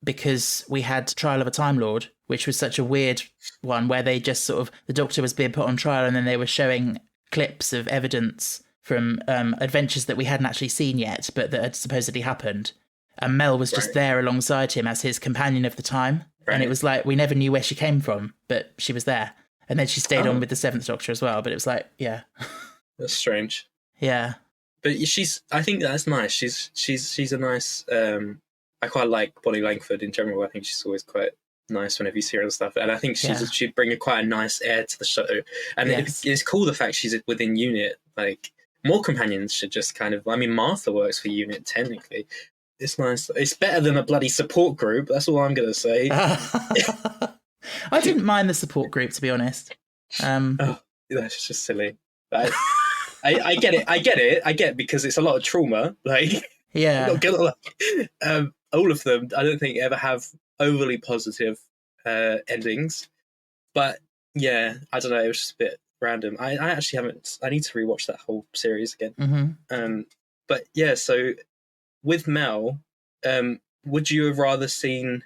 because we had Trial of a Time Lord, which was such a weird one where they just sort of, the Doctor was being put on trial and then they were showing clips of evidence from adventures that we hadn't actually seen yet, but that had supposedly happened. And Mel was just there alongside him as his companion of the time. Right. And it was like, we never knew where she came from, but she was there. And then she stayed on with the Seventh Doctor as well. But it was like, yeah. That's strange. Yeah. But I think that's nice. She's a nice, I quite like Bonnie Langford in general. I think she's always quite nice whenever you see her and stuff. And I think she'd bring quite a nice air to the show. And it's cool the fact she's within UNIT. Like, more companions should just kind of, I mean, Martha works for UNIT technically. It's nice. It's better than a bloody support group. That's all I'm going to say. I didn't mind the support group, to be honest. That's just silly. I get it. I get because it's a lot of trauma. Like, yeah. Not gonna lie. All of them, I don't think ever have overly positive endings. But yeah, I don't know. It was just a bit random. I actually haven't. I need to rewatch that whole series again. Mm-hmm. But yeah, so with Mel, would you have rather seen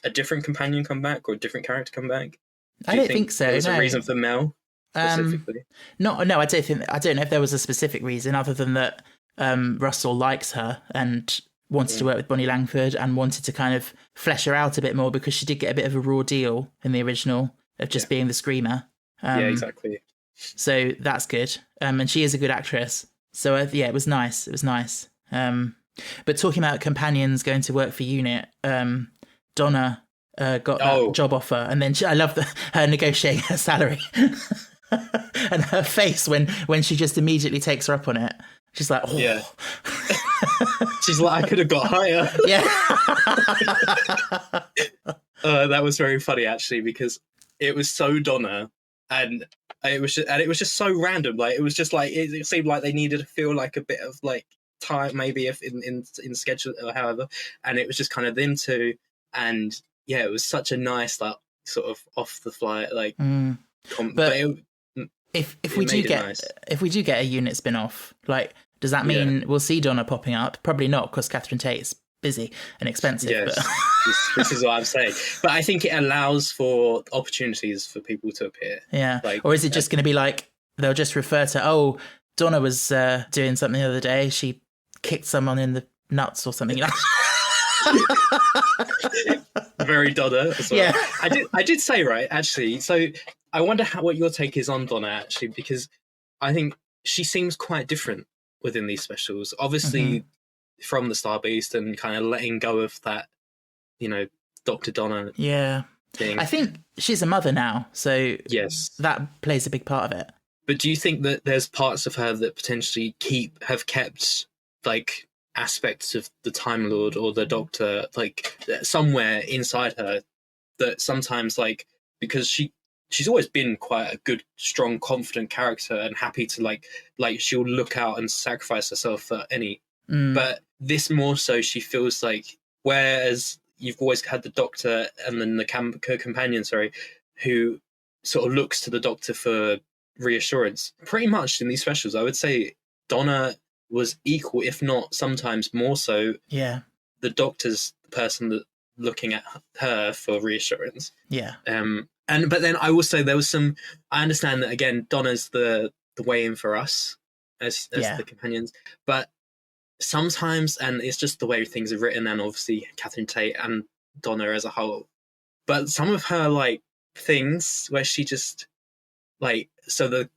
a different companion come back or a different character come back? I don't think so. There's a reason for Mel specifically. No, I don't know if there was a specific reason other than that Russell likes her and wanted to work with Bonnie Langford and wanted to kind of flesh her out a bit more, because she did get a bit of a raw deal in the original of just being the screamer. Yeah, exactly. So that's good. And she is a good actress. So it was nice. It was nice. But talking about companions going to work for UNIT, Donna got that job offer, and then I love her negotiating her salary and her face when she just immediately takes her up on it. She's like, oh. Yeah. She's like, I could have got higher. Yeah. That was very funny actually, because it was so Donna, and it was just so random. Like, it was just like it seemed like they needed to feel like a bit of like time, maybe if in schedule or however, and it was just kind of them two, and yeah, it was such a nice, like, sort of off the fly, like. But if we do get a UNIT spin-off, like, does that mean we'll see Donna popping up? Probably not, because Catherine Tate's busy and expensive. Yes, but... this is what I'm saying. But I think it allows for opportunities for people to appear. Yeah, like, or is it just going to be like they'll just refer to, Donna was doing something the other day. She kicked someone in the nuts or something. Very Donna as well. Yeah. I did say, right, actually, so I wonder what your take is on Donna, actually, because I think she seems quite different within these specials. Obviously, from the Star Beast and kind of letting go of that, Dr. Donna thing. I think she's a mother now, so yes, that plays a big part of it. But do you think that there's parts of her that potentially have kept, like, aspects of the Time Lord or the Doctor, like, somewhere inside her, that sometimes, like, because she's always been quite a good, strong, confident character and happy to like she'll look out and sacrifice herself for any. But this more so, she feels like, whereas you've always had the Doctor and then the companion, who sort of looks to the Doctor for reassurance. Pretty much in these specials, I would say Donna was equal, if not sometimes more so. Yeah, the Doctor's person that looking at her for reassurance. Yeah. But then I will say there was some. I understand that again. Donna's the way in for us as the companions, but sometimes, and it's just the way things are written, and obviously Catherine Tate and Donna as a whole. But some of her like things where she just like the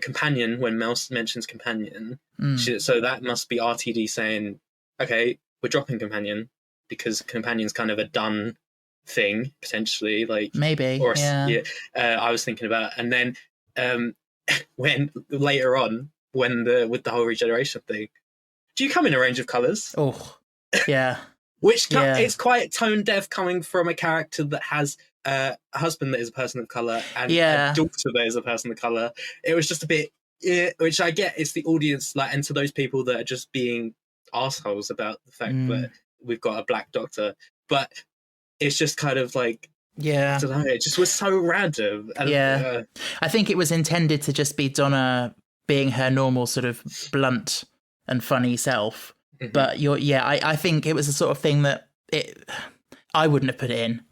companion, when Mel mentions companion, so that must be RTD saying, okay, we're dropping companion because companion's kind of a done thing potentially, like maybe, or I was thinking about, and then when later on when with the whole regeneration thing, do you come in a range of colours? Oh, yeah. It's quite tone deaf coming from a character that has a husband that is a person of colour and a daughter that is a person of colour. It was just a bit, which I get, it's the audience, like, and to those people that are just being assholes about the fact that we've got a black Doctor. but it's just kind of like, Yeah. I don't know, it just was so random. And, Yeah. I think it was intended to just be Donna being her normal sort of blunt and funny self. Mhm. But I think it was the sort of thing that I wouldn't have put it in.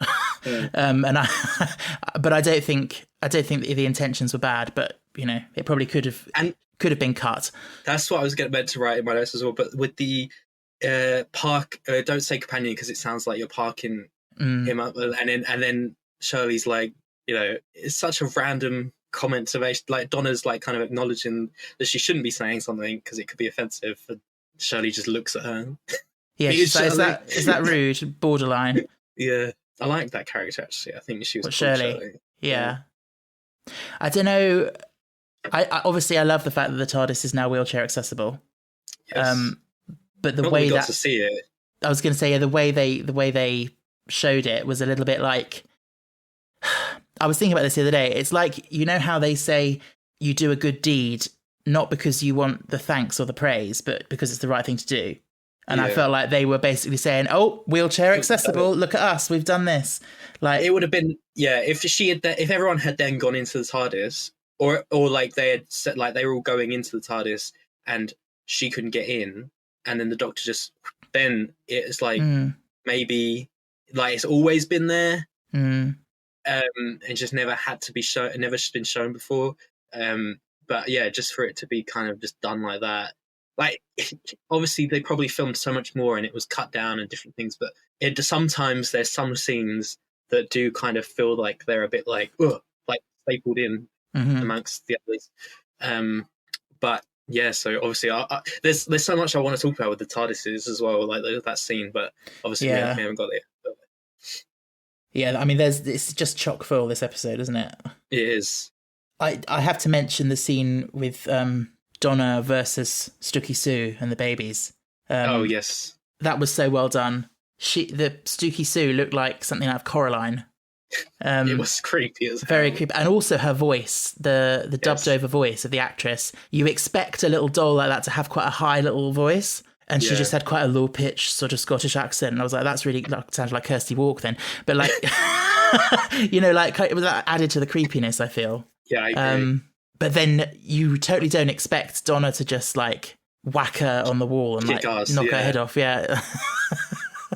But I don't think the intentions were bad, but you know, it probably could have been cut. That's what I was meant to write in my notes as well. But with the park, don't say companion because it sounds like you're parking him up, and then Shirley's like, you know, it's such a random comment to make. Like Donna's like kind of acknowledging that she shouldn't be saying something because it could be offensive. And Shirley just looks at her. Yeah, she's like, is that rude? Borderline. Yeah, I like that character actually. I think she was cool, Shirley. Yeah. I don't know. I obviously I love the fact that the TARDIS is now wheelchair accessible. Yes. But the Not way we got that to see it, I was going to say, the way they showed it was a little bit like. I was thinking about this the other day. It's like, you know how they say you do a good deed not because you want the thanks or the praise, but because it's the right thing to do. And I felt like they were basically saying, "Oh, wheelchair accessible. Look at us. We've done this." Like it would have been, if everyone had then gone into the TARDIS, or like they had said, like they were all going into the TARDIS and she couldn't get in, and then the Doctor just, then it's like maybe like it's always been there, and just never had to be shown, never been shown before. But yeah, just for it to be kind of just done like that. Like, obviously, they probably filmed so much more and it was cut down and different things, but sometimes there's some scenes that do kind of feel like they're a bit like, like stapled in amongst the others. But yeah, so obviously, there's so much I want to talk about with the TARDISes as well, like that scene, but obviously we haven't got it. But... Yeah, I mean, it's just chock full, this episode, isn't it? It is. I have to mention the scene with Donna versus Stooky Sue and the babies. Oh yes, that was so well done. The Stooky Sue looked like something out of Coraline. It was creepy as hell. Very creepy, and also her voice, the dubbed over voice of the actress. You expect a little doll like that to have quite a high little voice, and she just had quite a low pitched sort of Scottish accent. And I was like, that's really sounded like Kirsty Walk then, but like, you know, like it was added to the creepiness, I feel. Yeah, I agree. But then you totally don't expect Donna to just like whack her on the wall and like knock her head off. Yeah.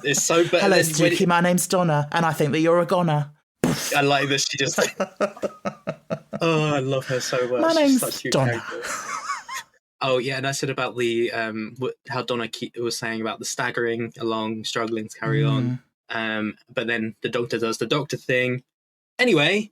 It's so bad. Hello, Stooky. My name's Donna, and I think that you're a goner. I like this. She just. Oh, I love her so much. My name's such a Donna. Oh yeah, and I said about the how Donna was saying about the staggering along, struggling to carry on. But then the Doctor does the Doctor thing. Anyway.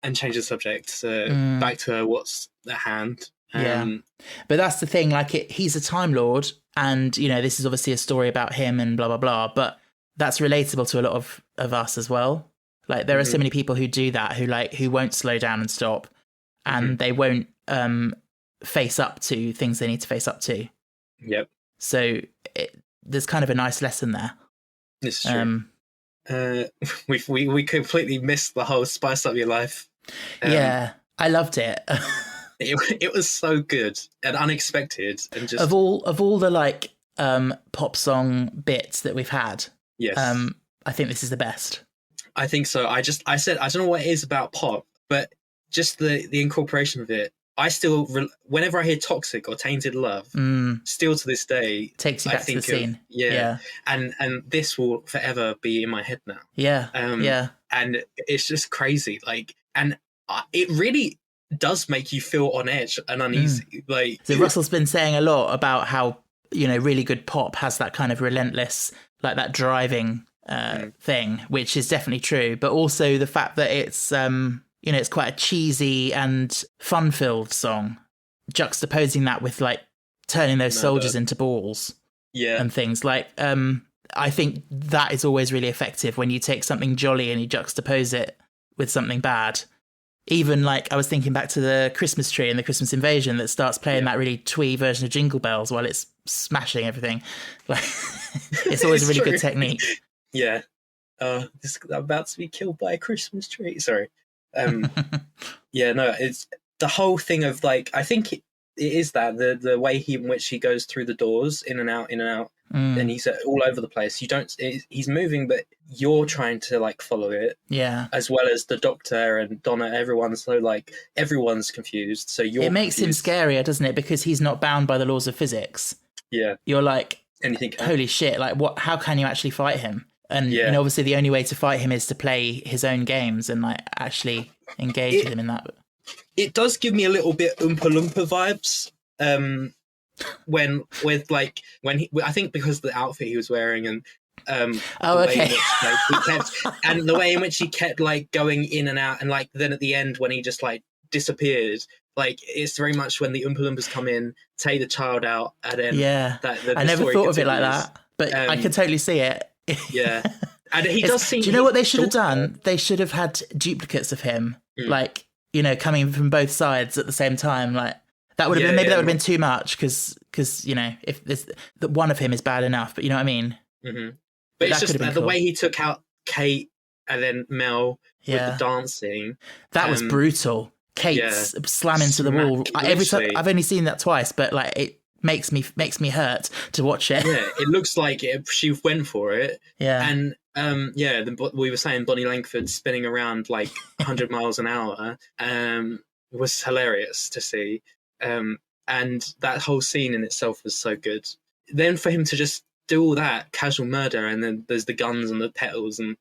And change the subject back to what's at hand. But that's the thing. Like, he's a Time Lord, and you know, this is obviously a story about him and blah blah blah. But that's relatable to a lot of us as well. Like, there are so many people who do that, who won't slow down and stop, and they won't face up to things they need to face up to. Yep. So there's kind of a nice lesson there. It's true. We completely missed the whole spice up your life. Yeah, I loved it. It was so good and unexpected, and just of all the like pop song bits that we've had. Yes, I think this is the best. I think so. I said I don't know what it is about pop, but just the incorporation of it. I still, whenever I hear "Toxic" or "Tainted Love," still to this day takes you back to the scene. And this will forever be in my head now. And it's just crazy. Like, and it really does make you feel on edge and uneasy. Like, so Russell's been saying a lot about how, you know, really good pop has that kind of relentless, like that driving thing, which is definitely true. But also the fact that it's you know, it's quite a cheesy and fun-filled song, juxtaposing that with like turning those soldiers into balls, and things like. I think that is always really effective when you take something jolly and you juxtapose it with something bad. Even like, I was thinking back to the Christmas tree and the Christmas Invasion that starts playing that really twee version of Jingle Bells while it's smashing everything. Like, it's always a really good technique. Yeah. I'm about to be killed by a Christmas tree. Sorry. Yeah, no, it's the whole thing of like, I think it is that the way in which he goes through the doors, in and out, and he's all over the place. He's moving, but you're trying to like follow it. Yeah. As well as the Doctor and Donna, everyone's confused. So it makes confused. him scarier, doesn't it? Because he's not bound by the laws of physics. Yeah. You're like, and you think, holy shit! Like, what? How can you actually fight him? And obviously, the only way to fight him is to play his own games and like actually engage with him in that. It does give me a little bit Oompa Loompa vibes. I think because of the outfit he was wearing and okay. the way in which he kept like going in and out, and like then at the end when he just like disappeared, like it's very much when the Oompa Loompas come in, take the child out, and then I never thought of it like that, but I can totally see it. Yeah, and he does seem. Do you know what they should have done? They should have had duplicates of him, like coming from both sides at the same time. Like that would have been that would have been too much because if the one of him is bad enough, but you know what I mean. Mm-hmm. But it's just the way he took out Kate and then Mel with the dancing. That was brutal. Kate's slamming to the wall. Every time I've only seen that twice, but like it makes me hurt to watch it. Yeah, it looks like she went for it. Yeah, and we were saying Bonnie Langford spinning around like 100 miles an hour was hilarious to see. And that whole scene in itself was so good. Then for him to just do all that casual murder, and then there's the guns and the petals, and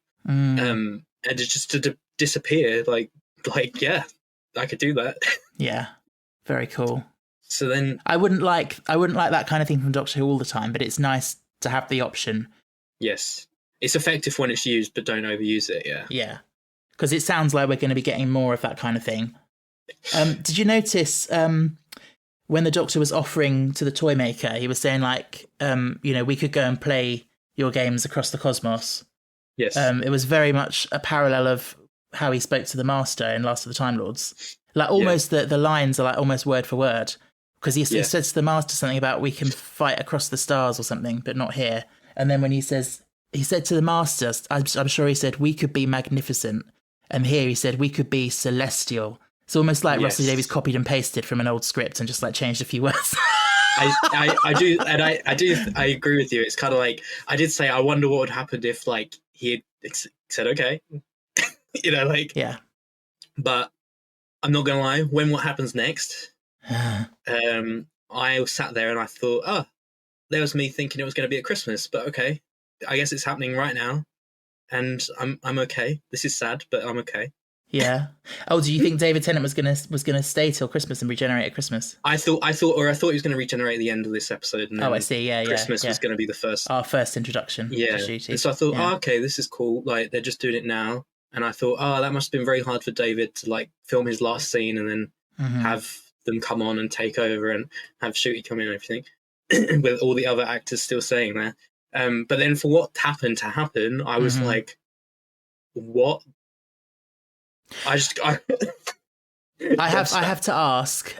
it just to disappear. Like yeah, I could do that. Yeah, very cool. So then I wouldn't like that kind of thing from Doctor Who all the time, but it's nice to have the option. Yes, it's effective when it's used, but don't overuse it. Yeah, because it sounds like we're going to be getting more of that kind of thing. Did you notice when the Doctor was offering to the toy maker, he was saying like, we could go and play your games across the cosmos. Yes. It was very much a parallel of how he spoke to the Master in Last of the Time Lords. Like almost the lines are like almost word for word. Because he says to the Master something about we can fight across the stars or something, but not here. And then when he said to the Master, I'm sure he said, we could be magnificent. And here he said, we could be celestial. It's almost like Russell Davies copied and pasted from an old script and just like changed a few words. I do, and I agree with you. It's kind of like, I did say, I wonder what would happen if like he had said, okay, yeah. But I'm not going to lie, when what happens next, I sat there and I thought, oh, there was me thinking it was going to be at Christmas, but okay, I guess it's happening right now, and I'm okay. This is sad, but I'm okay. Yeah. Oh, do you think David Tennant was gonna stay till Christmas and regenerate at Christmas? I thought he was going to regenerate at the end of this episode. And I see. Yeah, Christmas was going to be our first introduction. Yeah. To duty. And so I thought, okay, this is cool. Like they're just doing it now, and I thought, that must have been very hard for David to like film his last scene and then have them come on and take over and have Shooty come in and everything, with all the other actors still staying there. But then for what happened to happen, I was like, what? I have to ask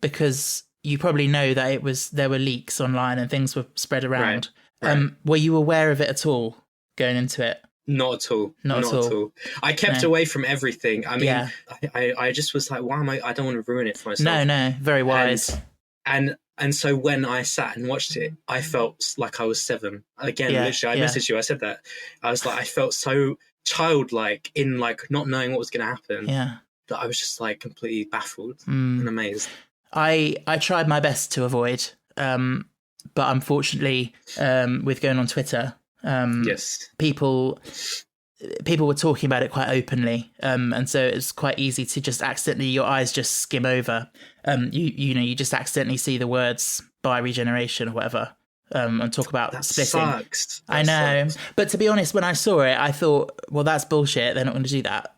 because you probably know that there were leaks online and things were spread around. Right. Were you aware of it at all going into it? Not at all. Not at all. I kept away from everything. I mean, I just was like, why am I don't want to ruin it for myself. No, very wise. And so when I sat and watched it, I felt like I was 7. Again, literally, I messaged you. I said that. I was like, I felt so childlike in like not knowing what was going to happen. Yeah. That I was just like completely baffled and amazed. I tried my best to avoid, but unfortunately, with going on Twitter, people were talking about it quite openly, and so it's quite easy to just accidentally, your eyes just skim over. You just accidentally see the words by regeneration or whatever, and talk about that splitting. Sucks. I know, but to be honest, when I saw it, I thought, well, that's bullshit. They're not going to do that.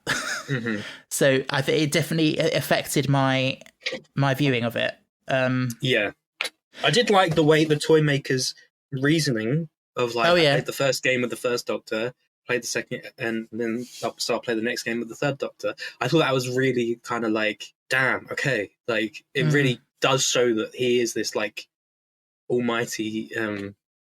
So I think it definitely affected my viewing of it. Yeah, I did like the way the toy makers' reasoning of like, I played the first game with the first Doctor, played the second, and then I'll play the next game with the third Doctor. I thought that was really kind of like, damn, okay, like it really does show that he is this like almighty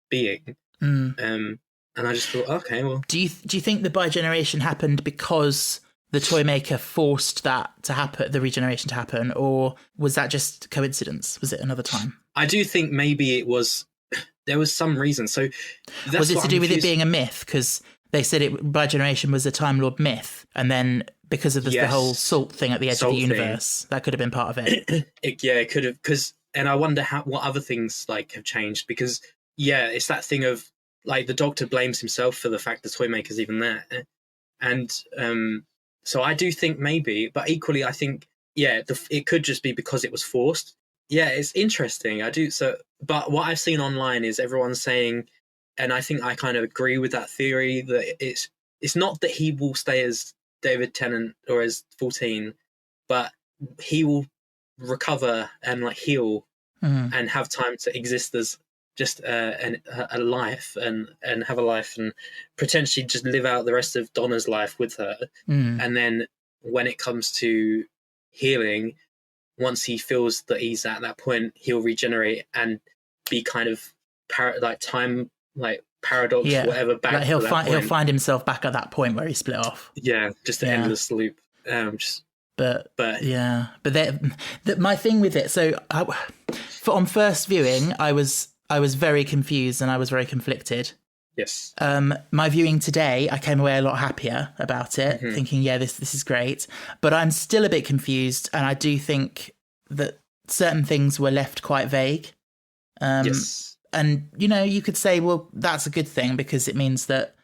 being. And I just thought, okay, well, do you think the bi-generation happened because the Toymaker forced that to happen, the regeneration to happen, or was that just coincidence? Was it another time? I do think maybe there was some reason. So was it to do with it being a myth? Because they said Regeneration was a Time Lord myth, and then because of the whole salt thing at the edge of the universe, that could have been part of it. It could have, and I wonder what other things like have changed, because it's that thing of like the Doctor blames himself for the fact the Toymaker's even there, and so I do think maybe, but equally I think it could just be because it was forced. Yeah, it's interesting. I do so, but what I've seen online is everyone saying, and I think I kind of agree with that theory, that it's not that he will stay as David Tennant or as 14, but he will recover and like heal and have time to exist as just a life and have a life and potentially just live out the rest of Donna's life with her. And then when it comes to healing, once he feels that he's at that point, he'll regenerate and be kind of time paradox, whatever. Back like he'll find himself back at that point where he split off. Yeah, just an endless loop. But my thing with it. So on first viewing, I was very confused and I was very conflicted. Yes. My viewing today, I came away a lot happier about it, thinking, this is great. But I'm still a bit confused, and I do think that certain things were left quite vague. Yes. And, you could say, well, that's a good thing because it means that,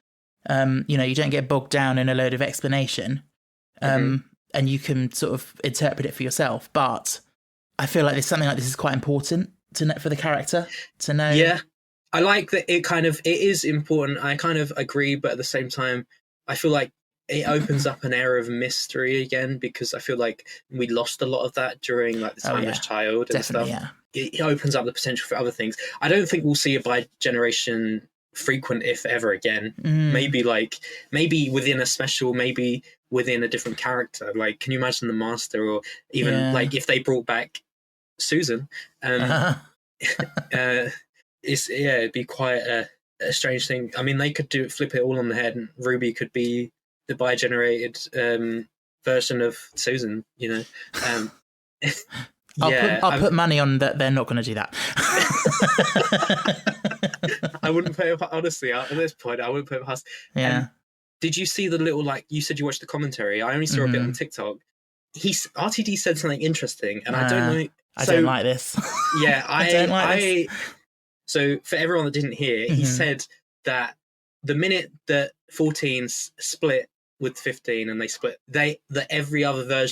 you don't get bogged down in a load of explanation, and you can sort of interpret it for yourself. But I feel like something like this is quite important for the character to know. Yeah. I like that it is important. I kind of agree, but at the same time, I feel like it opens up an era of mystery again, because I feel like we lost a lot of that during like the Timeless Child and stuff. Yeah. It opens up the potential for other things. I don't think we'll see a bi-generation frequent, if ever again. Maybe within a special, maybe within a different character. Like, can you imagine the Master, or even like if they brought back Susan? It'd be quite a strange thing. I mean, they could flip it all on the head, and Ruby could be the bi-generated version of Susan. I'll put money on that they're not going to do that. I wouldn't put it, honestly, at this point, I wouldn't put it past. Yeah. Did you see the little, you said you watched the commentary? I only saw a bit on TikTok. RTD said something interesting, and I don't know. I don't like this. Yeah, I don't like this. So for everyone that didn't hear, he said that the minute that 14 split with 15 and they split, that every other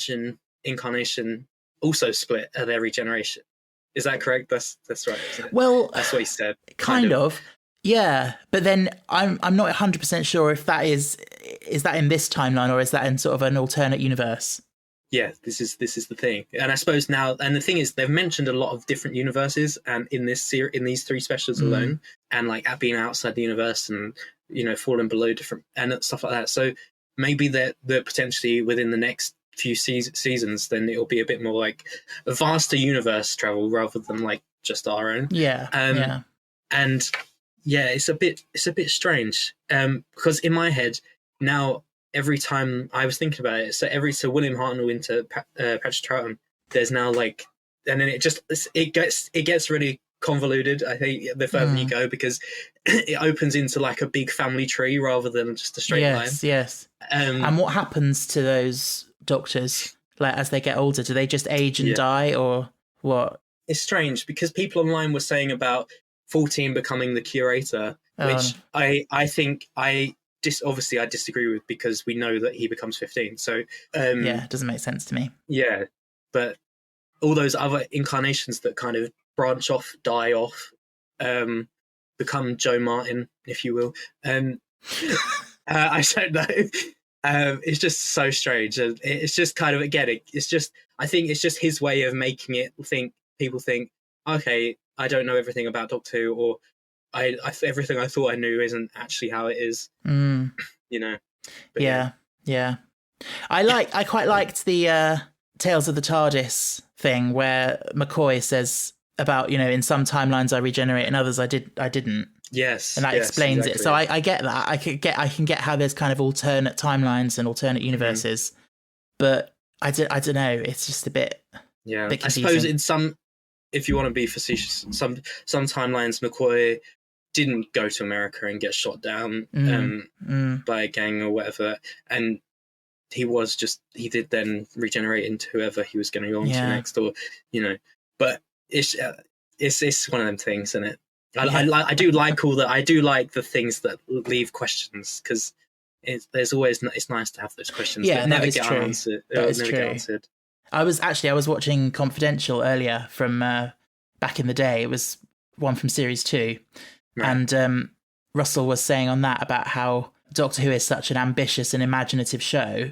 incarnation also split at every generation. Is that correct? That's right. Isn't it? Well, that's what he said. Kind of. Yeah, but then I'm not 100% sure if that is that in this timeline, or is that in sort of an alternate universe? Yeah, this is the thing, and I suppose now, and the thing is, they've mentioned a lot of different universes, and in these three specials alone, and like being outside the universe, and falling below different and stuff like that. So maybe that potentially within the next few seasons, then it'll be a bit more like a vaster universe travel rather than like just our own. Yeah. And it's a bit strange, because in my head now, every time I was thinking about it, so William Hartnell into Patrick Troughton, there's now like, and then it gets really convoluted, I think, the further you go, because it opens into like a big family tree rather than just a straight line. Yes. And what happens to those doctors, like as they get older? Do they just age and die, or what? It's strange, because people online were saying about 14 becoming the curator, which I think obviously I disagree with, because we know that he becomes 15. So it doesn't make sense to me. Yeah, but all those other incarnations that kind of branch off, die off, become Joe Martin, if you will. I don't know. It's just so strange. It's just kind of, again, I think it's just his way of making it people think, okay, I don't know everything about Doctor Who, or everything I thought I knew isn't actually how it is. But yeah. I quite liked the Tales of the TARDIS thing, where McCoy says about, in some timelines I regenerate and others I didn't. Yes, and that yes, explains exactly. it. So I get that. I can get how there's kind of alternate timelines and alternate universes, but I don't know. It's just a bit I suppose confusing. in some, if you want to be facetious, some timelines McCoy didn't go to America and get shot down by a gang or whatever, and he did then regenerate into whoever he was going to go on to next, or But it's one of them things, isn't it? I do like the things that leave questions, because it's nice to have those questions that never get answered. That is true. I was watching Confidential earlier from back in the day. It was one from series 2, right. And Russell was saying on that about how Doctor Who is such an ambitious and imaginative show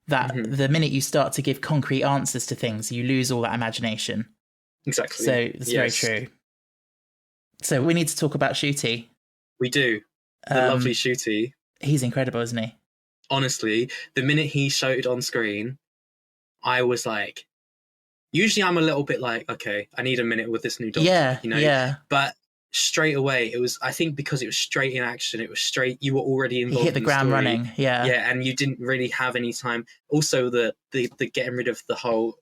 that the minute you start to give concrete answers to things, you lose all that imagination. Exactly. So it's very true. So we need to talk about Shooty. We do. The lovely Shooty. He's incredible, isn't he? Honestly, the minute he showed on screen, I was like, usually I'm a little bit like, okay, I need a minute with this new Doctor. Yeah. But straight away, it was, I think because it was straight in action, it was straight, you were already involved. He hit the ground running. Yeah, and you didn't really have any time. Also, the getting rid of the whole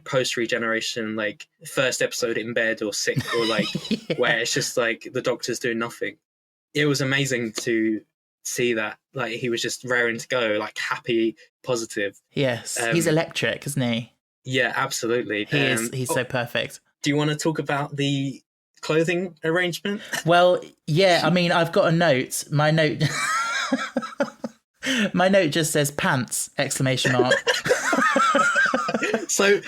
post regeneration, like first episode in bed or sick, or like where it's just like the Doctor's doing nothing. It was amazing to see that, like, he was just raring to go, like happy, positive. Yes, he's electric, isn't he? Yeah, absolutely. He is. He's so perfect. Do you want to talk about the clothing arrangement? Well, yeah. I mean, I've got a note. My note just says pants! ! So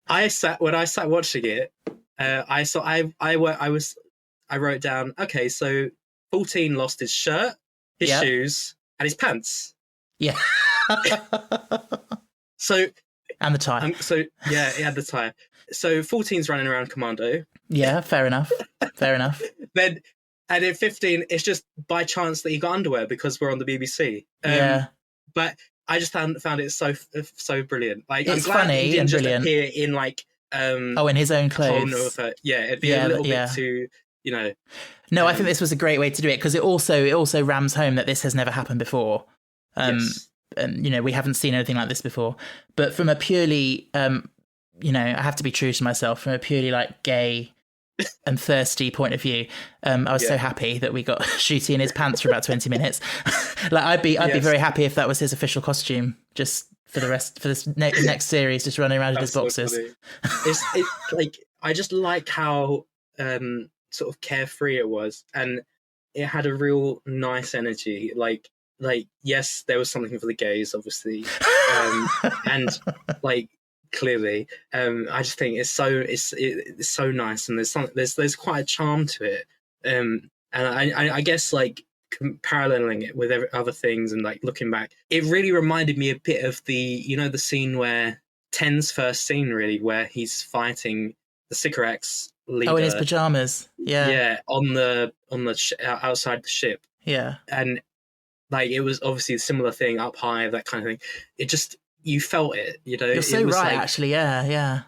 I sat watching it. I wrote down, okay, so 14 lost his shirt, his shoes, and his pants. Yeah. So and the tie. He had the tie. So 14's running around commando. Yeah, fair enough. Then, and in 15, it's just by chance that he got underwear because we're on the BBC. But I just found it so brilliant. Like, it's I'm glad funny he didn't and just brilliant. appear in like in his own clothes. It'd be a little bit too, No, I think this was a great way to do it, because it also rams home that this has never happened before. Yes. And we haven't seen anything like this before. But from a purely, I have to be true to myself, from a purely like gay and thirsty point of view, I was so happy that we got Shooty in his pants for about 20 minutes. Like, I'd be very happy if that was his official costume, just for this next series, just running around in his boxers. It's like, I just like how sort of carefree it was, and it had a real nice energy. Like yes, there was something for the gays, obviously, and like clearly, I just think it's so nice, and there's quite a charm to it, and I guess, like, paralleling it with other things and like looking back, it really reminded me a bit of the the scene where Ten's first scene, really, where he's fighting the Sycorax leader. In his pajamas. Yeah, on the outside the ship. Yeah, and like, it was obviously a similar thing up high, that kind of thing. It just, you felt it, You're so right, like, actually. Yeah.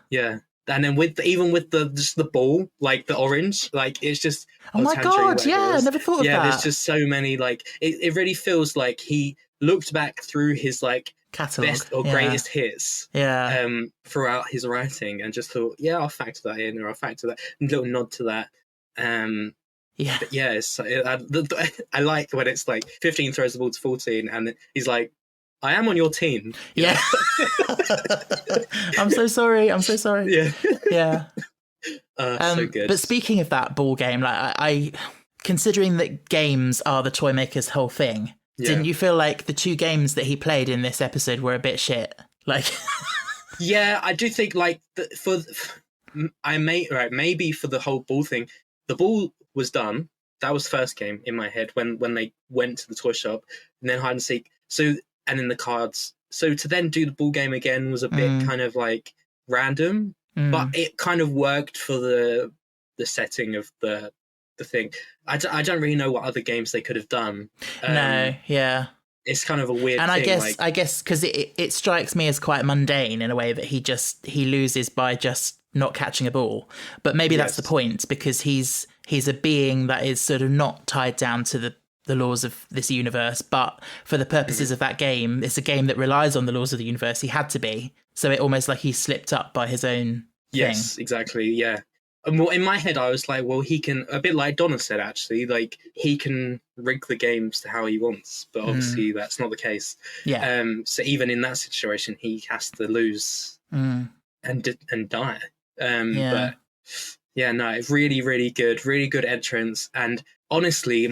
And then with the ball, like the orange, like, it's just, oh my god, yeah, I never thought of that. Yeah, there's just so many, like, it really feels like he looked back through his like catalogue, best or greatest hits, throughout his writing, and just thought, I'll factor that in, or I'll factor that, a little nod to that. But I like when it's like 15 throws the ball to 14, and he's like, I am on your team. Yeah. I'm so sorry. Yeah. So good. But speaking of that ball game, like, I considering that games are the toy maker's whole thing, didn't you feel like the 2 games that he played in this episode were a bit shit? Like, yeah, I do think, like, maybe for the whole ball thing, the ball was done. That was first game in my head when they went to the toy shop, and then hide and seek. So, and then the cards. So to then do the ball game again was a bit kind of like random, but it kind of worked for the setting of the thing. I don't really know what other games they could have done. It's kind of a weird and thing. I guess because it strikes me as quite mundane in a way that he loses by just not catching a ball. But maybe that's the point, because he's he's a being that is sort of not tied down to the laws of this universe, but for the purposes of that game, it's a game that relies on the laws of the universe. He had to be. So it almost like he slipped up by his own thing. Yes, exactly. Yeah. Well, in my head, I was like, well, he can, a bit like Donna said, actually, like, he can rig the games to how he wants, but obviously that's not the case. Yeah. So even in that situation, he has to lose and die. But yeah, no, really, really good entrance. And honestly,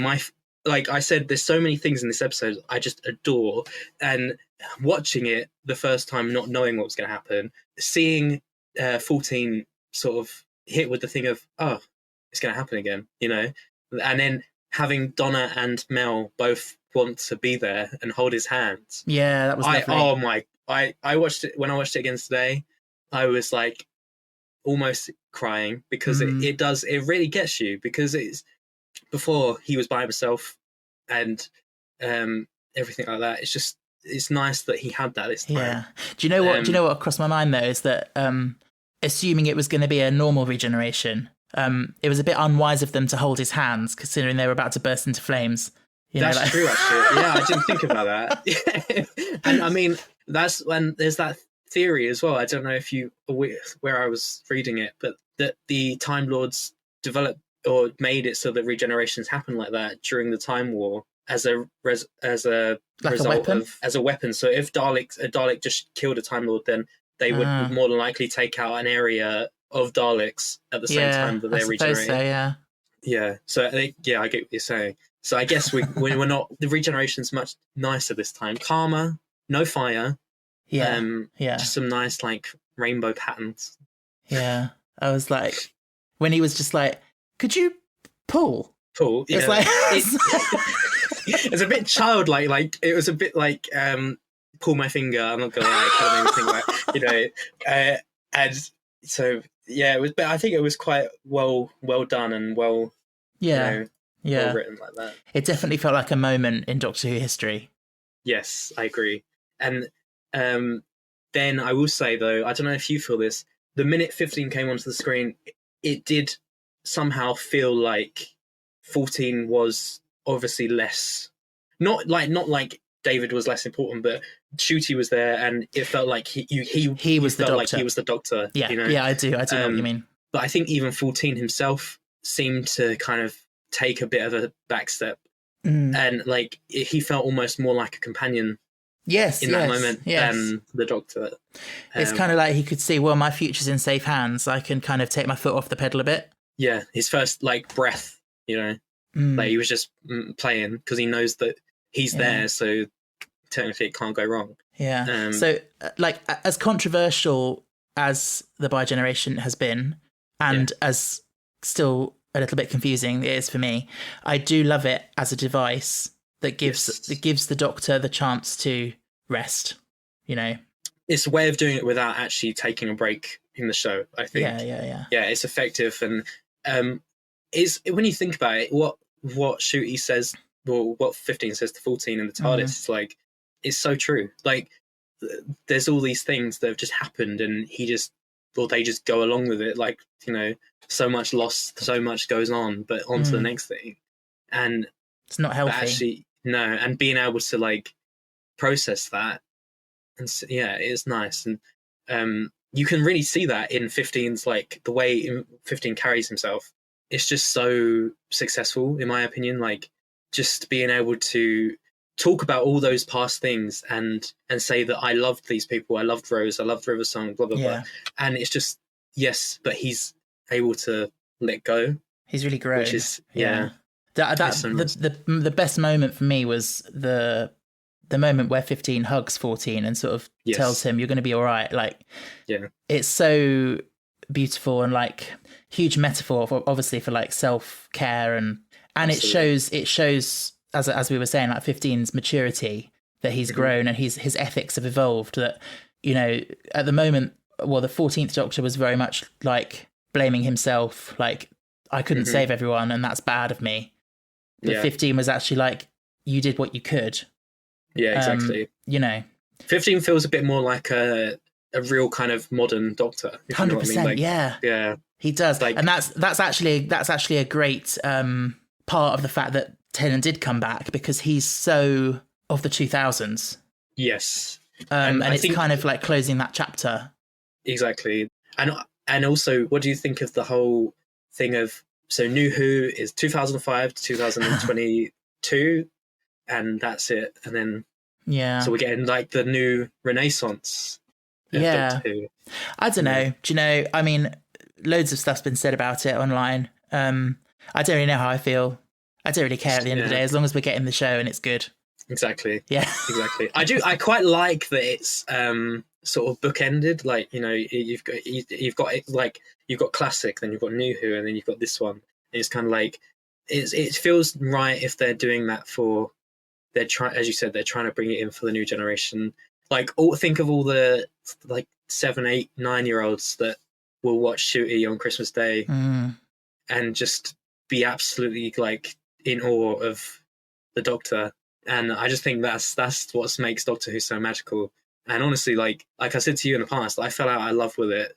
like I said, there's so many things in this episode I just adore. And watching it the first time, not knowing what was going to happen, seeing 14 sort of hit with the thing of, oh, it's going to happen again, you know? And then having Donna and Mel both want to be there and hold his hands. Yeah, that was lovely. I watched it, when I watched it again today, I was like almost crying because it really gets you, because it's before he was by himself and everything like that. It's just, it's nice that he had that this time. Yeah. Do you know what crossed my mind though is that assuming it was going to be a normal regeneration, it was a bit unwise of them to hold his hands, considering they were about to burst into flames. That's true, actually. Yeah, I didn't think about that. And I mean, that's when there's that theory as well. I don't know if you where I was reading it, but that the Time Lords developed or made it so that regenerations happen like that during the Time War as a result as a weapon. So if a Dalek just killed a Time Lord, then they would more than likely take out an area of Daleks at the same time that they're regenerating. So, yeah. So I get what you're saying. So I guess we're not, the regeneration's much nicer this time. Calmer, no fire. Just some nice like rainbow patterns. Yeah. I was like, when he was just like, could you pull? Yeah. It's like it's a bit childlike. Like it was a bit like pull my finger. I'm not gonna lie, kind of thing, like, you know. And so yeah, it was. But I think it was quite well done and well written like that. It definitely felt like a moment in Doctor Who history. Yes, I agree. And then I will say though, I don't know if you feel this. The minute 15 came onto the screen, it did somehow feel like 14 was obviously less. Not like David was less important, but Shooty was there, and it felt like he was the Doctor. Like he was the Doctor. Yeah, you know? Yeah, I do know what you mean. But I think even 14 himself seemed to kind of take a bit of a back step, and like he felt almost more like a companion. In that moment than the Doctor. It's kind of like he could see, well, my future's in safe hands. I can kind of take my foot off the pedal a bit. Yeah, his first like breath, you know, like he was just playing because he knows that he's there, so technically it can't go wrong. Yeah. So, like, as controversial as the Bi-Generation has been, and as still a little bit confusing it is for me, I do love it as a device that gives the Doctor the chance to rest, you know. It's a way of doing it without actually taking a break in the show, I think. Yeah, it's effective, and is when you think about it, what Shooty says, or what 15 says to 14 in the TARDIS, it's like, it's so true. Like, there's all these things that have just happened, and they just go along with it. Like, you know, so much lost, so much goes on, but on to the next thing. And it's not healthy. Actually, no, and being able to like process that, and it's nice, and you can really see that in 15's like the way 15 carries himself. It's just so successful, in my opinion. Like just being able to talk about all those past things and say that I loved these people, I loved Rose, I loved River Song, blah blah blah, and it's just but he's able to let go. He's really grown, which is the best moment for me was the moment where 15 hugs 14 and sort of tells him, you're going to be all right. Like, it's so beautiful and like huge metaphor obviously for like self-care and Absolutely. it shows as we were saying, like 15's maturity, that he's grown and his ethics have evolved, that, you know, at the moment, well, the 14th Doctor was very much like blaming himself, like I couldn't save everyone and that's bad of me. But 15 was actually like, you did what you could. Yeah, exactly. You know, 15 feels a bit more like a a real kind of modern Doctor. If you know what I mean. 100%. Like, Yeah, he does. Like, and that's actually a great part of the fact that Tennant did come back, because he's so of the 2000s. Yes. And it's kind of like closing that chapter. Exactly. And also, what do you think of the whole thing of, so New Who is 2005 to 2022, and that's it. And then, so we're getting like the new renaissance of Doctor Who. I don't know. Do you know, I mean, loads of stuff's been said about it online. I don't really know how I feel. I don't really care at the end of the day, as long as we're getting the show and it's good. Exactly. Yeah. Exactly. I quite like that it's sort of bookended. Like, you know, you've got classic, then you've got New Who, and then you've got this one. It's kind of like it feels right if they're doing that for, as you said, they're trying to bring it in for the new generation. Like, think of all the like 7, 8, 9-year-olds that will watch Shooty on Christmas Day and just be absolutely like in awe of the Doctor. And I just think that's what makes Doctor Who so magical. And honestly, like I said to you in the past, I fell out of love with it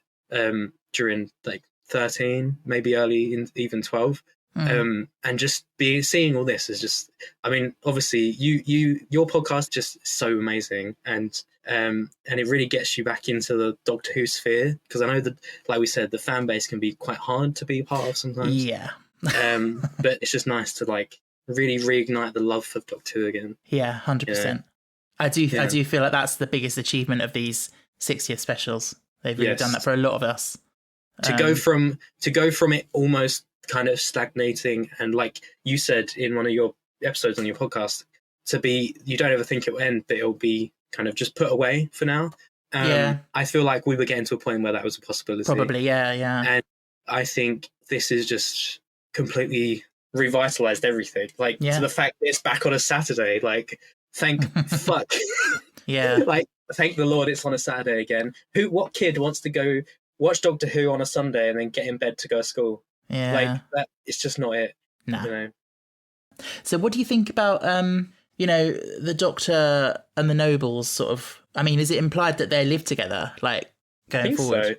during like 13, maybe early in even 12. And just seeing all this is just, I mean, obviously your podcast is just so amazing, and it really gets you back into the Doctor Who sphere, because I know that, like we said, the fan base can be quite hard to be a part of sometimes. Yeah. But it's just nice to like really reignite the love for Doctor Who again. Yeah, 100%. I do feel like that's the biggest achievement of these 60th specials. They've really done that for a lot of us. To go from it almost kind of stagnating, and like you said in one of your episodes on your podcast, you don't ever think it will end, but it'll be kind of just put away for now. I feel like we were getting to a point where that was a possibility. Probably, yeah. And I think this is just completely revitalized everything. Like, to the fact that it's back on a Saturday, like, thank fuck. Yeah. Like, thank the Lord it's on a Saturday again. What kid wants to go watch Doctor Who on a Sunday and then get in bed to go to school? Yeah. Like, that, it's just not it. No. You know? So what do you think about, the Doctor and the Nobles sort of, I mean, is it implied that they live together, like, going forward? So.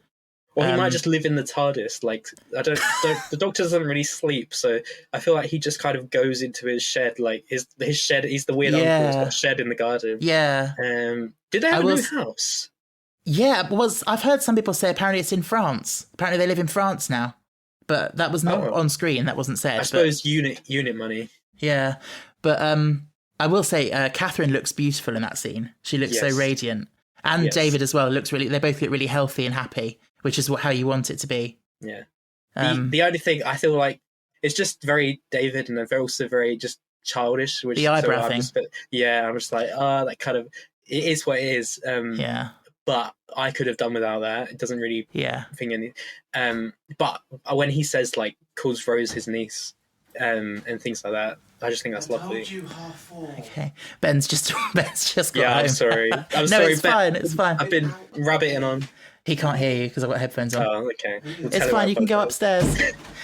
Or he might just live in the TARDIS. Like, I don't. The Doctor doesn't really sleep, so I feel like he just kind of goes into his shed. Like his shed. He's the weird uncle who's got a shed in the garden. Yeah. Did they have a new house? Yeah, I've heard some people say apparently it's in France. Apparently they live in France now, but that was not on screen. That wasn't said. I suppose unit money. Yeah, but I will say Catherine looks beautiful in that scene. She looks so radiant, and David as well looks really. They both look really healthy and happy, which is how you want it to be. Yeah. The only thing I feel like it's just very David, and also very just childish. Which, the eyebrow thing. I'm just like, that kind of, it is what it is. But I could have done without that. It doesn't really think any. But when he says, like, calls Rose his niece, and things like that, I just think that's lovely. Okay, Ben's just got home. I'm sorry. I'm no, sorry, it's Ben. fine. It's fine. I've been rabbiting on. He can't hear you because I've got headphones on. Oh, okay. It's fine. You can go upstairs.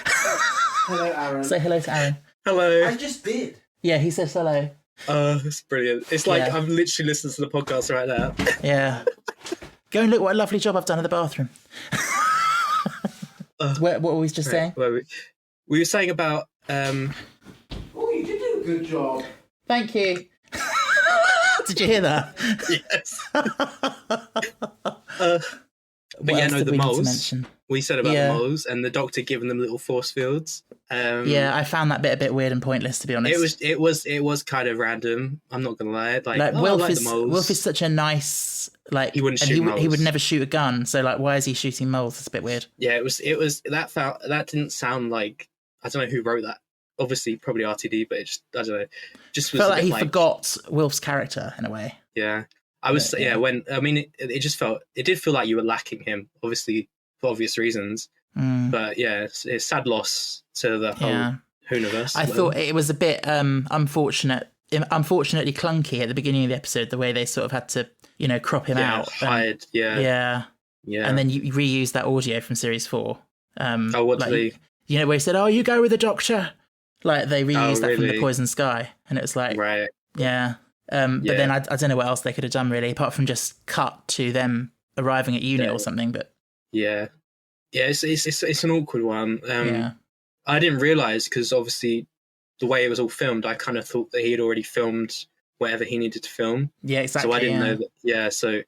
Hello, Aaron. Say hello to Aaron. Hello. I just did. Yeah, he says hello. It's brilliant. It's like I'm literally listening to the podcast right now. Yeah. Go and look what a lovely job I've done in the bathroom. What were we just saying? We were saying about... Oh, you did do a good job. Thank you. Did you hear that? Yes. But the moles. We said about the moles and the Doctor giving them little force fields. I found that bit a bit weird and pointless, to be honest. It was kind of random. I'm not gonna lie. Wilf is such a nice, like, he wouldn't shoot moles. He would never shoot a gun. So, like, why is he shooting moles? It's a bit weird. Yeah, it was that didn't sound like, I don't know who wrote that. Obviously, probably RTD, but I don't know. Just was felt like he forgot Wilf's character in a way. Yeah. It did feel like you were lacking him, obviously for obvious reasons. But yeah, it's sad loss to the whole Whoniverse. I thought it was a bit unfortunately clunky at the beginning of the episode, the way they sort of had to, crop him out. Hide, yeah. And then you reuse that audio from series 4. What did they? Where he said, "Oh, you go with the Doctor." Like they reused that from The Poison Sky, and it was like, right, yeah. But then I don't know what else they could have done really, apart from just cut to them arriving at uni Yeah. or something. But Yeah. Yeah, it's an awkward one. yeah. I didn't realise, because obviously the way it was all filmed, I kind of thought that he had already filmed whatever he needed to film. Yeah, exactly. So I didn't yeah. know that. Yeah, so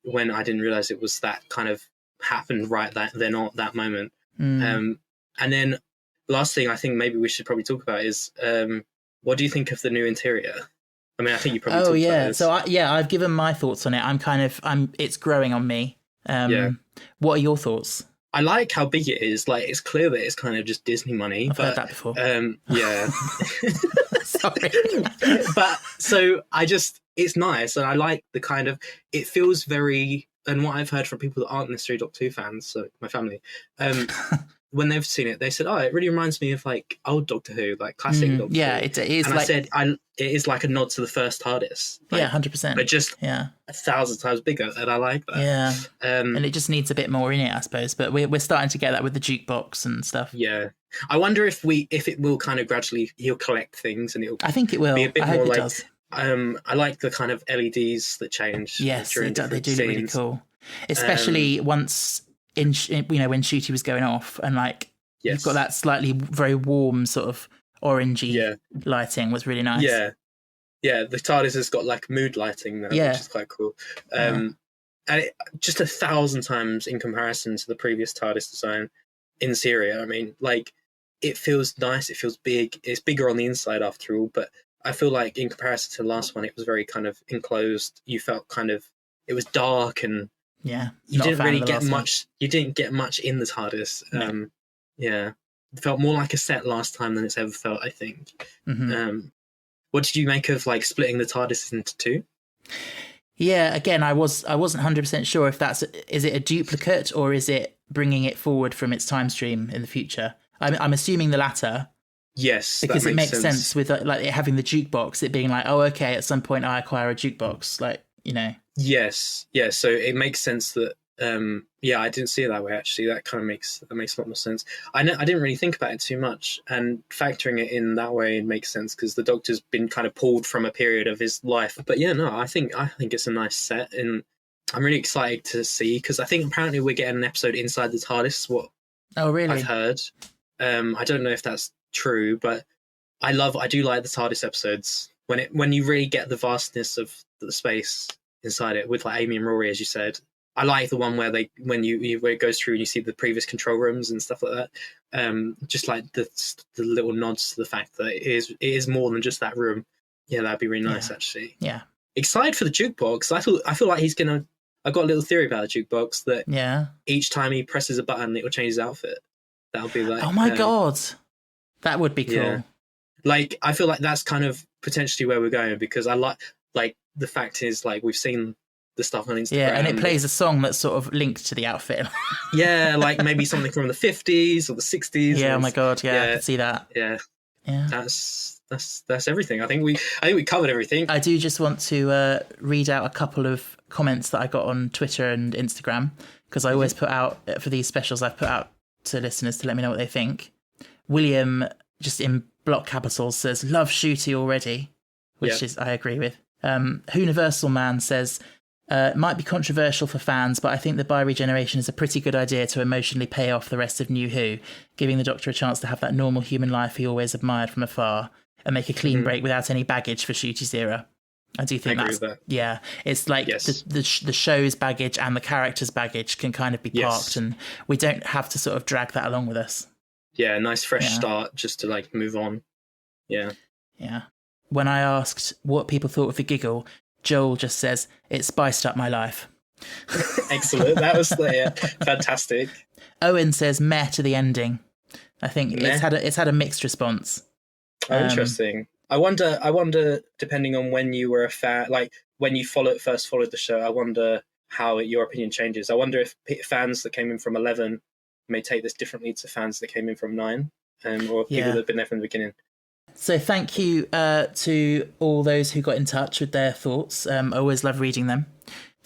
when I didn't realise it was that kind of happened right then at that moment. Mm. And then last thing I think maybe we should probably talk about is what do you think of the new interior? I mean, I think you probably talked about this. So I've given my thoughts on it. It's growing on me. Yeah. What are your thoughts? I like how big it is. Like, it's clear that it's kind of just Disney money. I've heard that before. Yeah. Sorry. But so it's nice, and I like the kind of, it feels very, and what I've heard from people that aren't necessarily Doctor Who fans, so my family, when they've seen it, they said, "Oh, it really reminds me of like old Doctor Who, like classic Doctor Who." Yeah, it is. And like, I said, it is like a nod to the first TARDIS. Like, yeah, 100%. but just 1,000 times bigger, and I like that. Yeah, and it just needs a bit more in it, I suppose. But we're starting to get that with the jukebox and stuff. Yeah, I wonder if it will kind of gradually, he'll collect things, and it'll. I think it will. Be a bit I more hope it like. does. I like the kind of LEDs that change. Yes, during they do different look really scenes. cool. Especially once when Ncuti was going off, and like Yes. you've got that slightly very warm sort of orangey lighting was really nice. Yeah. Yeah, the TARDIS has got like mood lighting now, which is quite cool. And just 1,000 times in comparison to the previous TARDIS design in Syria. I mean, like, it feels nice, it feels big. It's bigger on the inside after all, but I feel like in comparison to the last one, it was very kind of enclosed. You felt kind of, it was dark, and you didn't really get much. You didn't get much in the TARDIS. No. It felt more like a set last time than it's ever felt, I think. Mm-hmm. What did you make of like splitting the TARDIS into two? Yeah, again, I wasn't 100% sure if is it a duplicate or is it bringing it forward from its time stream in the future. I'm assuming the latter. Yes, because it makes sense with like it having the jukebox. It being like, oh, okay, at some point I acquire a jukebox, like, you know. Yes. So it makes sense that. I didn't see it that way, actually. That makes a lot more sense. I didn't really think about it too much, and factoring it in that way makes sense because the Doctor's been kind of pulled from a period of his life. But yeah, no, I think it's a nice set, and I'm really excited to see, because I think apparently we're getting an episode inside the TARDIS. Oh, really? I've heard. I don't know if that's true, but I do like the TARDIS episodes when you really get the vastness of the space inside it with like Amy and Rory, as you said. I like the one where where it goes through and you see the previous control rooms and stuff like that. Just like the little nods to the fact that it is more than just that room. Yeah, that'd be really nice, actually. Yeah. Excited for the jukebox. I feel like he's gonna. I've got a little theory about the jukebox that each time he presses a button, it will change his outfit. That'll be like. Oh my god, that would be cool. Yeah. Like, I feel like that's kind of potentially where we're going, because I like the fact is, like, we've seen the stuff on Instagram. Yeah, and it plays a song that's sort of linked to the outfit. Yeah, like maybe something from the 50s or the 60s. Yeah, oh my god, yeah, I can see that. Yeah. Yeah. That's everything. I think we covered everything. I do just want to read out a couple of comments that I got on Twitter and Instagram, because I always put out, for these specials, I've put out to listeners to let me know what they think. William, just in block capitals, says, "Love Ncuti already," which is, I agree with. Universal Man says, might be controversial for fans, but I think the bi-regeneration is a pretty good idea to emotionally pay off the rest of New Who, giving the Doctor a chance to have that normal human life he always admired from afar, and make a clean break without any baggage for Ncuti's era. I do think that's... That. Yeah, it's like the show's baggage and the character's baggage can kind of be parked, and we don't have to sort of drag that along with us. Yeah, nice fresh start just to like move on. Yeah. Yeah. When I asked what people thought of the Giggle, Joel just says, "It spiced up my life." Excellent. That was fantastic. Owen says meh to the ending. I think it's had a mixed response. Oh, interesting. I wonder, depending on when you were a fan, like when you first followed the show, I wonder how your opinion changes. I wonder if fans that came in from 11 may take this differently to fans that came in from 9, or people that have been there from the beginning. So thank you to all those who got in touch with their thoughts. I always love reading them.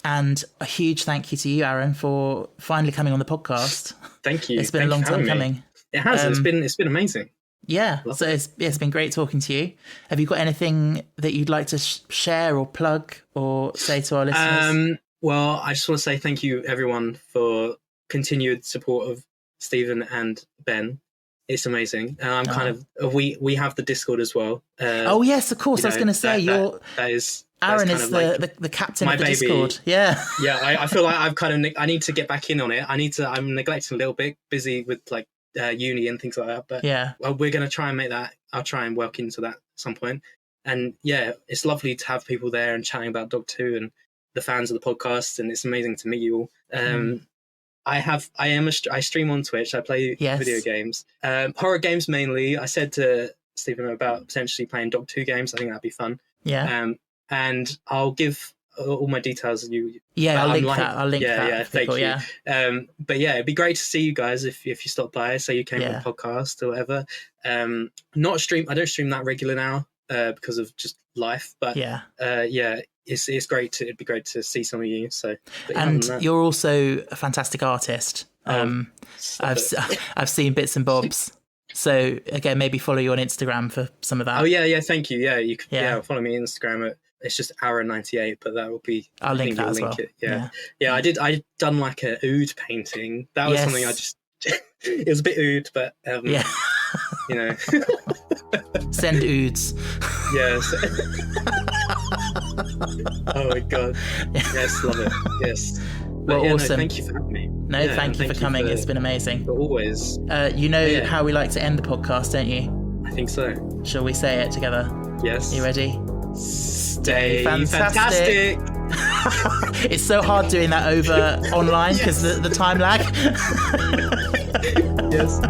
And a huge thank you to you, Aaron, for finally coming on the podcast. Thank you. It's been a long time coming. It has. It's been amazing. Yeah. So it's been great talking to you. Have you got anything that you'd like to share or plug or say to our listeners? Well, I just want to say thank you, everyone, for continued support of Stephen and Ben. It's amazing, and I'm kind of we have the Discord as well. Oh yes, of course. I was going to say Aaron is the captain of the baby. Discord. Yeah, yeah. I feel like I need to get back in on it. I'm neglecting a little bit, busy with like uni and things like that. But yeah, we're going to try and make that. I'll try and work into that at some point. And yeah, it's lovely to have people there and chatting about Doctor Who and the fans of the podcast, and it's amazing to meet you all. I stream on Twitch. I play video games, horror games mainly. I said to Stephen about potentially playing Doctor Who games. I think that'd be fun. Yeah. And I'll give all my details. I'll link that. I'll link that. Yeah, thank you. Yeah. But yeah, it'd be great to see you guys if you stop by. Say you came on the podcast or whatever. I don't stream that regular now because of just life. But it's great. It'd be great to see some of you. So, and you're also a fantastic artist. I've seen bits and bobs. So again, maybe follow you on Instagram for some of that. Oh yeah, thank you. Yeah, you could follow me on Instagram. It's just Aaron98, but that will be. I'll link that as well. Yeah. I done like a oud painting. That was something I just. It was a bit oud, but you know. Send ouds. Yes. Oh my god. Yes, love it. Yes. Well, awesome. Thank you for having me. No, thank you for coming. It's been amazing. But always. You know how we like to end the podcast, don't you? I think so. Shall we say it together? Yes. Are you ready? Stay fantastic. It's so hard doing that over online because the time lag. Yes.